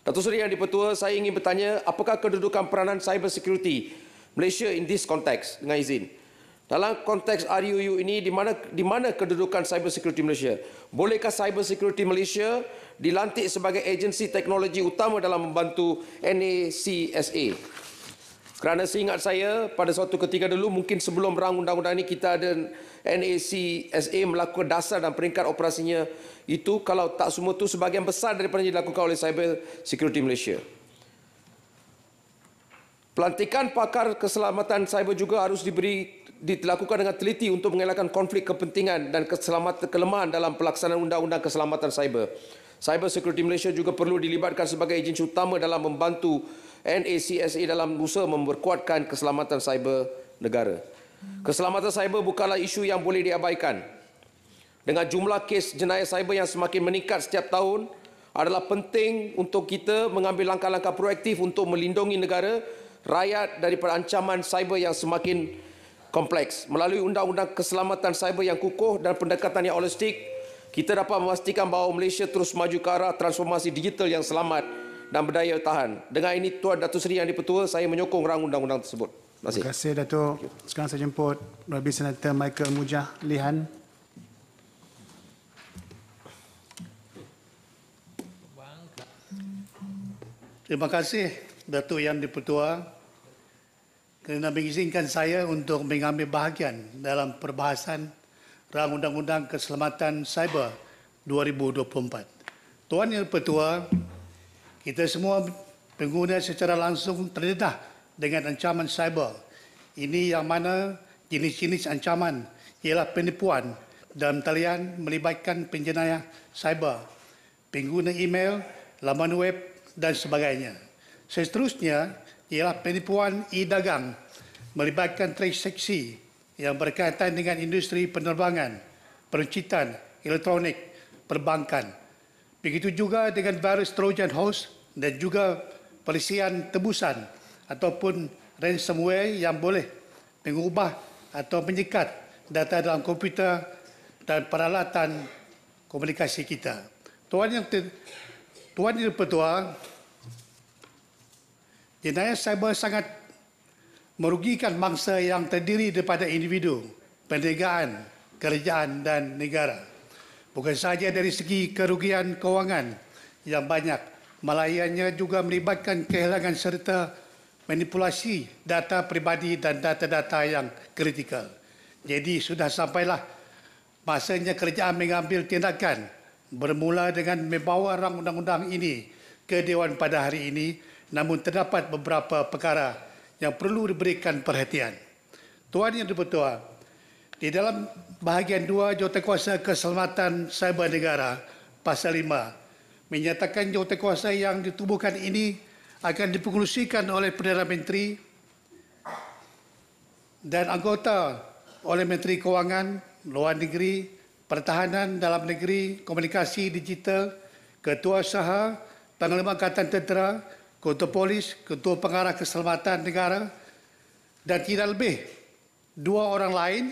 Datuk Seri Yang di-Pertua, saya ingin bertanya apakah kedudukan peranan cyber security Malaysia in this context, dengan izin. Dalam konteks RUU ini, di mana kedudukan cyber security Malaysia? Bolehkah cyber security Malaysia dilantik sebagai agensi teknologi utama dalam membantu NACSA? Kerana seingat saya, pada suatu ketika dulu, mungkin sebelum rang undang-undang ini, kita ada NACSA melakukan dasar dan peringkat operasinya. Itu kalau tak semua itu sebahagian besar daripada yang dilakukan oleh Cyber Security Malaysia. Pelantikan pakar keselamatan cyber juga harus dilakukan dengan teliti untuk mengelakkan konflik kepentingan dan kelemahan dalam pelaksanaan Undang-Undang Keselamatan Cyber. Cyber Security Malaysia juga perlu dilibatkan sebagai agensi utama dalam membantu NACSA dalam usaha memperkuatkan keselamatan cyber negara. Keselamatan cyber bukanlah isu yang boleh diabaikan. Dengan jumlah kes jenayah cyber yang semakin meningkat setiap tahun, adalah penting untuk kita mengambil langkah-langkah proaktif untuk melindungi negara, rakyat daripada ancaman cyber yang semakin kompleks. Melalui Undang-Undang Keselamatan Cyber yang kukuh dan pendekatan yang holistik, kita dapat memastikan bahawa Malaysia terus maju ke arah transformasi digital yang selamat dan berdaya tahan. Dengan ini, Tuan Datuk Seri Yang di-Pertua, saya menyokong rang undang-undang tersebut. Terima kasih, Datuk. Sekarang saya jemput Rabi Senator Michael Mujah Lihan. Terima kasih, Datuk Yang di-Pertua, kerana mengizinkan saya untuk mengambil bahagian dalam perbahasan rang Undang-Undang Keselamatan Cyber 2024. Tuan Yang di-Pertua, kita semua pengguna secara langsung terdedah dengan ancaman cyber. Ini yang mana jenis-jenis ancaman ialah penipuan dalam talian melibatkan penjenayah cyber, pengguna email, laman web dan sebagainya. Seterusnya ialah penipuan e-dagang melibatkan transaksi yang berkaitan dengan industri penerbangan, peruncitan, elektronik, perbankan. Begitu juga dengan virus Trojan Horse dan juga pelisian tebusan ataupun ransomware yang boleh mengubah atau menyekat data dalam komputer dan peralatan komunikasi kita. Tuan Yang di-Pertua, jenayah cyber sangat merugikan mangsa yang terdiri daripada individu, perniagaan, kerajaan dan negara. Bukan sahaja dari segi kerugian kewangan yang banyak. Melayannya juga melibatkan kehilangan serta manipulasi data pribadi dan data-data yang kritikal. Jadi sudah sampailah masanya kerajaan mengambil tindakan bermula dengan membawa rang undang-undang ini ke Dewan pada hari ini, namun terdapat beberapa perkara yang perlu diberikan perhatian. Tuan Yang di-Pertua, di dalam bahagian 2 Jawatankuasa Keselamatan Cyber Negara Pasal 5 menyatakan jawatankuasa yang ditubuhkan ini akan dipengerusikan oleh Perdana Menteri dan anggota oleh Menteri Kewangan, Luar Negeri, Pertahanan, Dalam Negeri, Komunikasi Digital, Ketua Usaha, Panglima Angkatan Tentera, Ketua Polis, Ketua Pengarah Keselamatan Negara dan tidak lebih 2 orang lain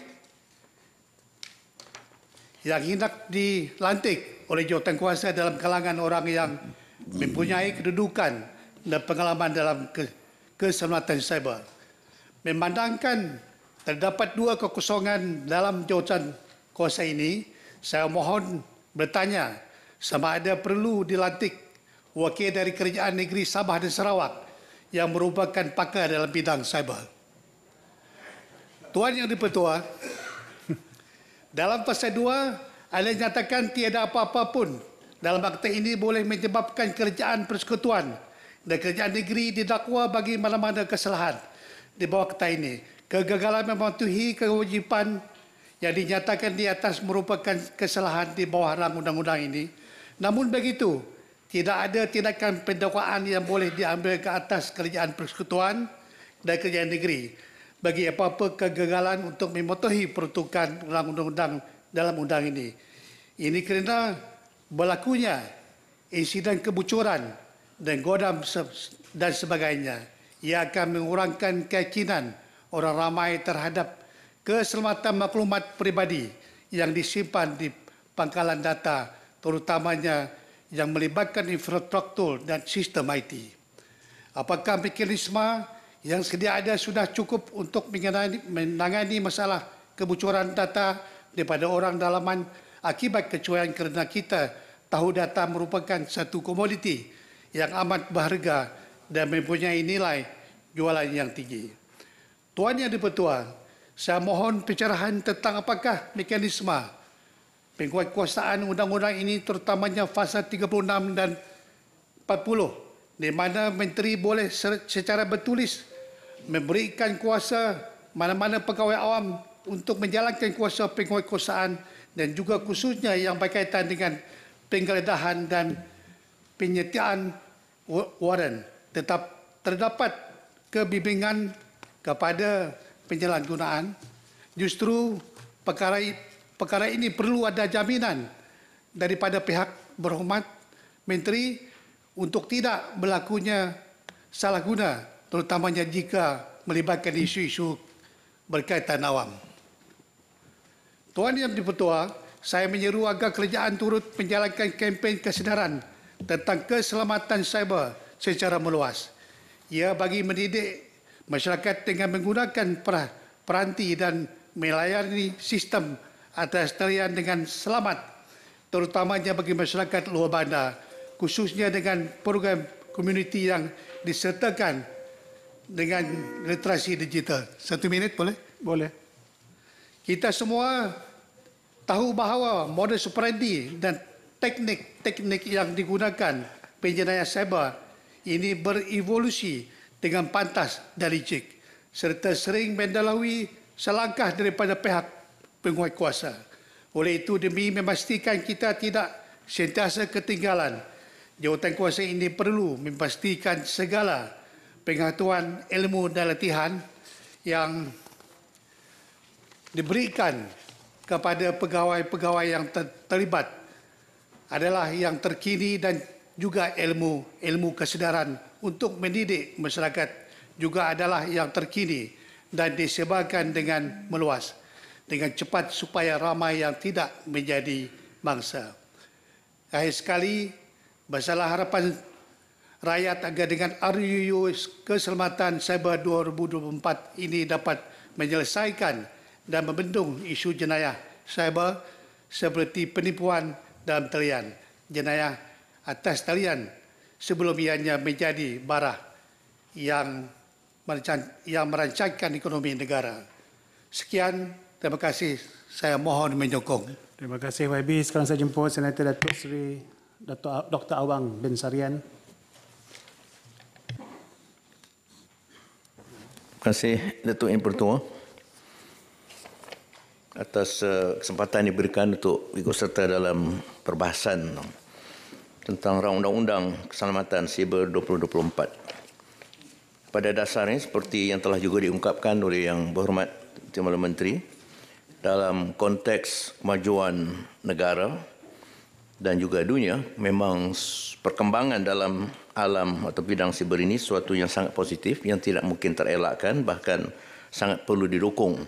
yang hendak dilantik oleh jawatankuasa dalam kalangan orang yang mempunyai kedudukan dan pengalaman dalam keselamatan cyber. Memandangkan terdapat 2 kekosongan dalam jawatankuasa ini, saya mohon bertanya sama ada perlu dilantik wakil dari Kerajaan Negeri Sabah dan Sarawak yang merupakan pakar dalam bidang cyber. Tuan Yang di-Pertua, dalam pasal 2 ada nyatakan tiada apa-apa pun dalam akta ini boleh menyebabkan kerajaan persekutuan dan kerajaan negeri didakwa bagi mana-mana kesalahan di bawah akta ini. Kegagalan mematuhi kewajipan yang dinyatakan di atas merupakan kesalahan di bawah rang undang-undang ini. Namun begitu, tidak ada tindakan pendakwaan yang boleh diambil ke atas kerajaan persekutuan dan kerajaan negeri bagi apa-apa kegagalan untuk mematuhi peruntukan rang undang-undang dalam undang ini. Ini kerana berlakunya insiden kebocoran dan godam dan sebagainya. Ia akan mengurangkan keyakinan orang ramai terhadap keselamatan maklumat peribadi yang disimpan di pangkalan data, terutamanya yang melibatkan infrastruktur dan sistem IT. Apakah mekanisme yang sedia ada sudah cukup untuk menangani masalah kebocoran data daripada orang dalaman akibat kecuaian kerana kita tahu data merupakan satu komoditi yang amat berharga dan mempunyai nilai jualan yang tinggi. Tuan Yang di-Pertua, saya mohon pencerahan tentang apakah mekanisme penguatkuasaan undang-undang ini terutamanya fasa 36 dan 40 di mana menteri boleh secara bertulis memberikan kuasa mana-mana pegawai awam untuk menjalankan kuasa penguatkuasaan dan juga khususnya yang berkaitan dengan penggeledahan dan penyertaan waran. Terdapat kebimbingan kepada penyalahgunaan. Justru perkara ini perlu ada jaminan daripada pihak berhormat menteri untuk tidak berlakunya salah guna, terutamanya jika melibatkan isu-isu berkaitan awam. Tuan Yang di-Pertua, saya menyeru agar kerajaan turut menjalankan kempen kesedaran tentang keselamatan cyber secara meluas. Ia bagi mendidik masyarakat dengan menggunakan peranti dan melayani sistem atas talian dengan selamat, terutamanya bagi masyarakat luar bandar, khususnya dengan program komuniti yang disertakan dengan literasi digital. 1 minit boleh? Boleh. Kita semua tahu bahawa modus operandi dan teknik-teknik yang digunakan penjenayah cyber ini berevolusi dengan pantas dan licik serta sering mendahului selangkah daripada pihak penguatkuasa. Oleh itu, demi memastikan kita tidak sentiasa ketinggalan, jawatankuasa ini perlu memastikan segala pengetahuan ilmu dan latihan yang diberikan kepada pegawai-pegawai yang terlibat adalah yang terkini dan juga ilmu kesedaran untuk mendidik masyarakat juga adalah yang terkini dan disebarkan dengan meluas dengan cepat supaya ramai yang tidak menjadi mangsa. Akhir sekali, masalah harapan rakyat agar dengan RUU Keselamatan Cyber 2024 ini dapat menyelesaikan dan membendung isu jenayah cyber seperti penipuan dan talian, jenayah atas talian sebelum ianya menjadi bara yang merancangkan ekonomi negara. Sekian, terima kasih. Saya mohon menyokong. Terima kasih YB. Sekarang saya jemput Senator Datuk Seri Dr. Awang bin Sarian. Terima kasih Datuk Yang Pertua atas kesempatan diberikan untuk ikut serta dalam perbahasan tentang Rang Undang-Undang Keselamatan Siber 2024. Pada dasarnya seperti yang telah juga diungkapkan oleh Yang Berhormat Timbalan Menteri, dalam konteks kemajuan negara dan juga dunia, memang perkembangan dalam alam atau bidang siber ini suatu yang sangat positif, yang tidak mungkin terelakkan, bahkan sangat perlu didukung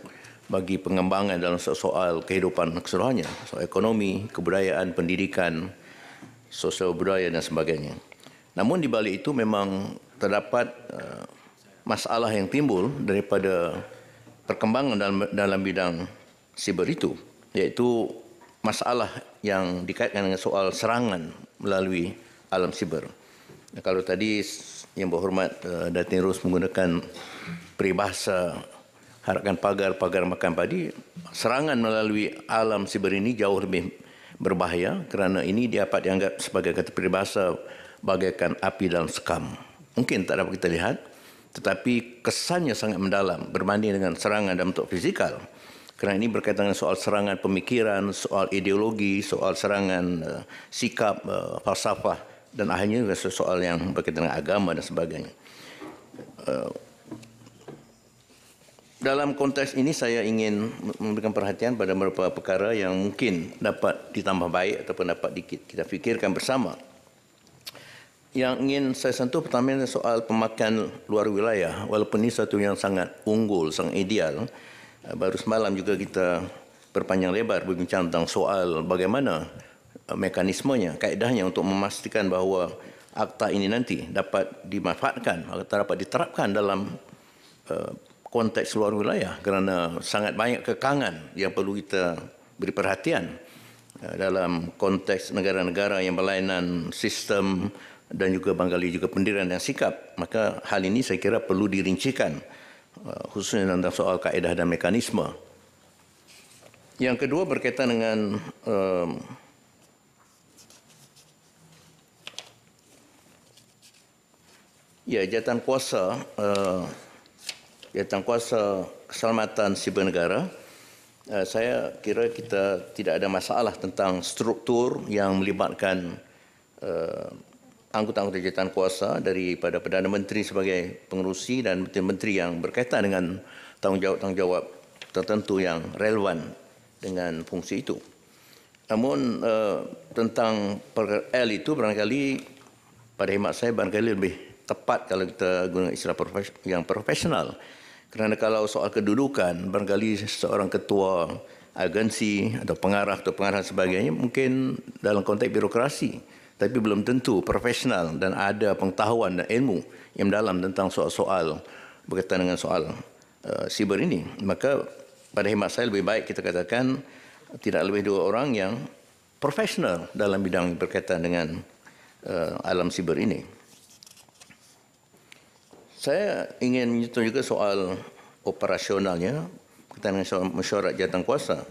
bagi pengembangan dalam soal kehidupan keseluruhannya, soal ekonomi, kebudayaan, pendidikan, sosial budaya dan sebagainya. Namun di balik itu memang terdapat masalah yang timbul daripada perkembangan dalam bidang siber itu, iaitu masalah yang dikaitkan dengan soal serangan melalui alam siber. Kalau tadi Yang Berhormat Datin Ros menggunakan peribahasa harakan pagar makan padi, serangan melalui alam siber ini jauh lebih berbahaya kerana ini dapat dianggap sebagai kata peribahasa bagaikan api dalam sekam. Mungkin tak dapat kita lihat, tetapi kesannya sangat mendalam berbanding dengan serangan dalam bentuk fizikal. Kerana ini berkaitan dengan soal serangan pemikiran, soal ideologi, soal serangan sikap, falsafah dan akhirnya juga soal yang berkaitan dengan agama dan sebagainya. Dalam konteks ini saya ingin memberikan perhatian pada beberapa perkara yang mungkin dapat ditambah baik ataupun dapat kita fikirkan bersama. Yang ingin saya sentuh pertama adalah soal pemakan luar wilayah. Walaupun ini satu yang sangat unggul, sangat ideal. Baru semalam juga kita berpanjang lebar berbincang tentang soal bagaimana mekanismenya, kaedahnya untuk memastikan bahawa akta ini nanti dapat dimanfaatkan atau dapat diterapkan dalam konteks luar wilayah, kerana sangat banyak kekangan yang perlu kita beri perhatian dalam konteks negara-negara yang berlainan sistem dan juga barangkali juga pendirian dan sikap. Maka hal ini saya kira perlu dirincikan khususnya tentang soal kaedah dan mekanisme. Yang kedua berkaitan dengan jawatan kuasa keselamatan siber negara. Saya kira kita tidak ada masalah tentang struktur yang melibatkan anggota-anggota jawatan kuasa daripada Perdana Menteri sebagai pengerusi dan menteri yang berkaitan dengan tanggungjawab tertentu yang relevan dengan fungsi itu. Namun tentang L itu barangkali pada khidmat saya barangkali lebih tepat kalau kita guna istilah yang profesional. Kerana kalau soal kedudukan, barangkali seorang ketua agensi atau pengarah sebagainya mungkin dalam konteks birokrasi, tapi belum tentu profesional dan ada pengetahuan dan ilmu yang mendalam tentang soal-soal berkaitan dengan soal siber ini. Maka pada khidmat saya lebih baik kita katakan tidak lebih 2 orang yang profesional dalam bidang berkaitan dengan alam siber ini. Saya ingin menyentuh juga soal operasionalnya, berkaitan dengan soal mesyuarat jawatan kuasa.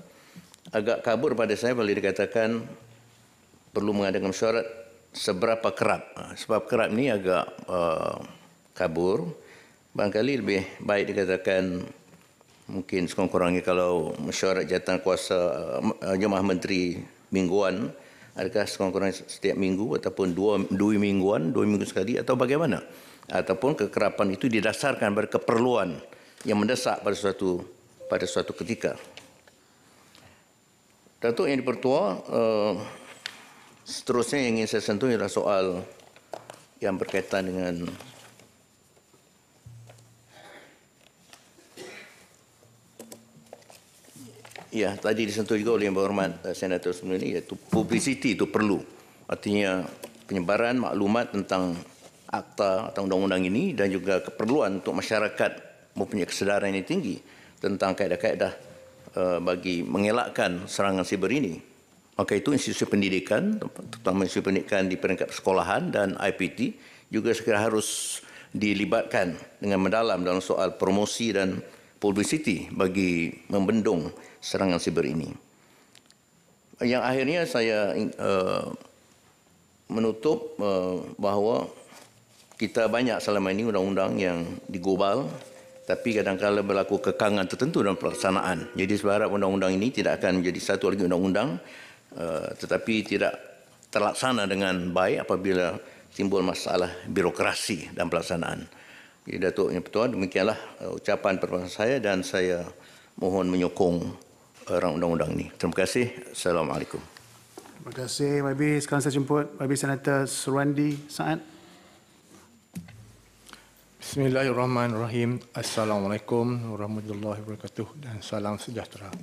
Agak kabur pada saya bila dikatakan perlu mengadakan mesyuarat seberapa kerap. Sebab kerap ini agak kabur. Barangkali lebih baik dikatakan mungkin sekurang-kurangnya kalau mesyuarat jawatan kuasa jemaah menteri mingguan, adakah sekurang-kurangnya setiap minggu ataupun dua minggu sekali atau bagaimana? Ataupun kekerapan itu didasarkan pada keperluan yang mendesak pada suatu ketika. Datuk Yang Dipertua, seterusnya yang ingin saya sentuh ialah soal yang berkaitan dengan tadi disentuh juga oleh Yang Berhormat Senator sebelum ini, iaitu publicity itu perlu. Artinya penyebaran maklumat tentang akta atau undang-undang ini dan juga keperluan untuk masyarakat mempunyai kesedaran yang tinggi tentang kaedah-kaedah bagi mengelakkan serangan siber ini. Maka itu institusi pendidikan, terutama institusi pendidikan di peringkat sekolahan dan IPT juga sekiranya harus dilibatkan dengan mendalam dalam soal promosi dan publicity bagi membendung serangan siber ini. Yang akhirnya saya menutup bahawa kita banyak selama ini undang-undang yang digubal, tapi kadang-kadang berlaku kekangan tertentu dalam pelaksanaan. Jadi saya harap undang-undang ini tidak akan menjadi satu lagi undang-undang tetapi tidak terlaksana dengan baik apabila timbul masalah birokrasi dan pelaksanaan. Jadi Datuk Yang Pertua, demikianlah ucapan perkataan saya dan saya mohon menyokong rang undang-undang ini. Terima kasih. Assalamualaikum. Terima kasih YB. Sekarang saya jemput YB Senator Surandi Saad. Bismillahirrahmanirrahim. Assalamualaikum warahmatullahi wabarakatuh dan salam sejahtera.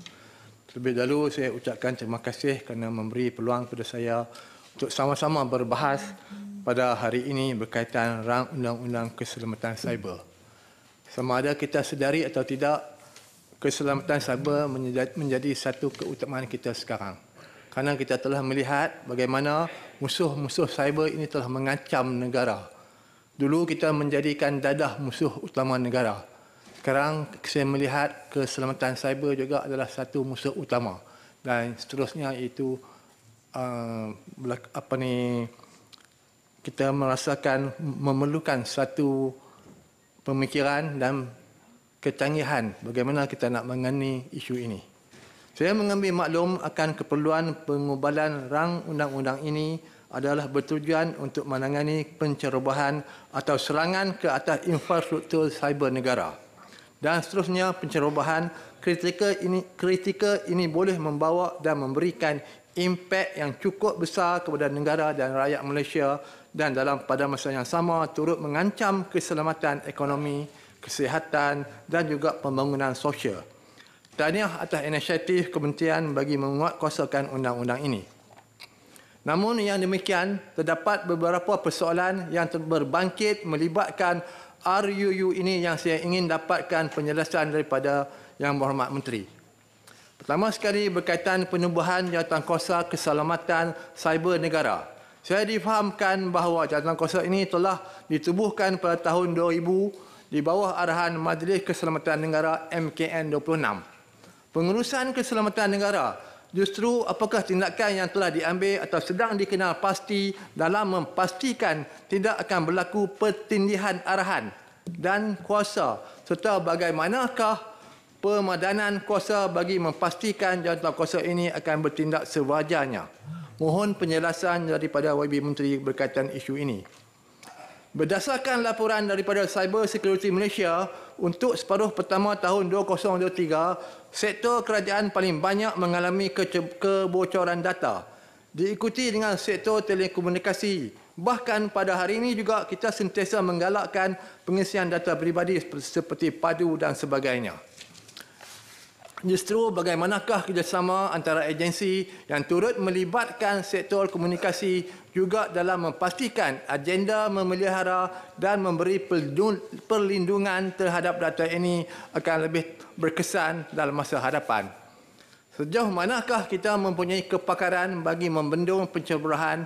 Terlebih dahulu saya ucapkan terima kasih kerana memberi peluang kepada saya untuk sama-sama berbahas pada hari ini berkaitan rang undang-undang keselamatan cyber. Sama ada kita sedari atau tidak, keselamatan cyber menjadi satu keutamaan kita sekarang. Kerana kita telah melihat bagaimana musuh-musuh cyber ini telah mengancam negara. Dulu kita menjadikan dadah musuh utama negara. Sekarang saya melihat keselamatan cyber juga adalah satu musuh utama. Dan seterusnya itu kita merasakan memerlukan satu pemikiran dan kecanggihan bagaimana kita nak mengenai isu ini. Saya mengambil maklum akan keperluan pengubalan rang undang-undang ini adalah bertujuan untuk menangani pencerobohan atau serangan ke atas infrastruktur cyber negara. Dan seterusnya pencerobohan kritikal ini boleh membawa dan memberikan impak yang cukup besar kepada negara dan rakyat Malaysia dan pada masa yang sama turut mengancam keselamatan ekonomi, kesihatan dan juga pembangunan sosial. Tahniah atas inisiatif Kementerian bagi menguatkuasakan undang-undang ini. Namun yang demikian, terdapat beberapa persoalan yang berbangkit melibatkan RUU ini yang saya ingin dapatkan penjelasan daripada Yang Berhormat Menteri. Pertama sekali berkaitan penubuhan Jawatankuasa Keselamatan Cyber Negara. Saya difahamkan bahawa Jawatankuasa ini telah ditubuhkan pada tahun 2000 di bawah arahan Majlis Keselamatan Negara MKN 26. Pengurusan keselamatan negara justru apakah tindakan yang telah diambil atau sedang dikenal pasti dalam memastikan tidak akan berlaku pertindihan arahan dan kuasa serta bagaimanakah pemadanan kuasa bagi memastikan jawatankuasa ini akan bertindak sewajarnya. Mohon penjelasan daripada YB Menteri berkaitan isu ini. Berdasarkan laporan daripada Cyber Security Malaysia, untuk separuh pertama tahun 2023, sektor kerajaan paling banyak mengalami kebocoran data. Diikuti dengan sektor telekomunikasi. Bahkan pada hari ini juga kita sentiasa menggalakkan pengisian data peribadi seperti padu dan sebagainya. Justru bagaimanakah kerjasama antara agensi yang turut melibatkan sektor komunikasi juga dalam memastikan agenda memelihara dan memberi perlindungan terhadap data ini akan lebih berkesan dalam masa hadapan. Sejauh manakah kita mempunyai kepakaran bagi membendung pencerobohan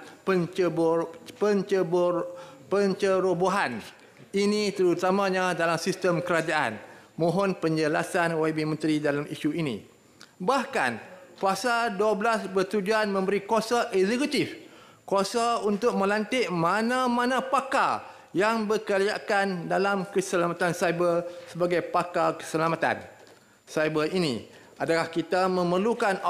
ini terutamanya dalam sistem kerajaan. Mohon penjelasan YB Menteri dalam isu ini. Bahkan, Pasal 12 bertujuan memberi kuasa eksekutif, kuasa untuk melantik mana-mana pakar yang berkelayakan dalam keselamatan cyber sebagai pakar keselamatan cyber ini. Adakah kita memerlukan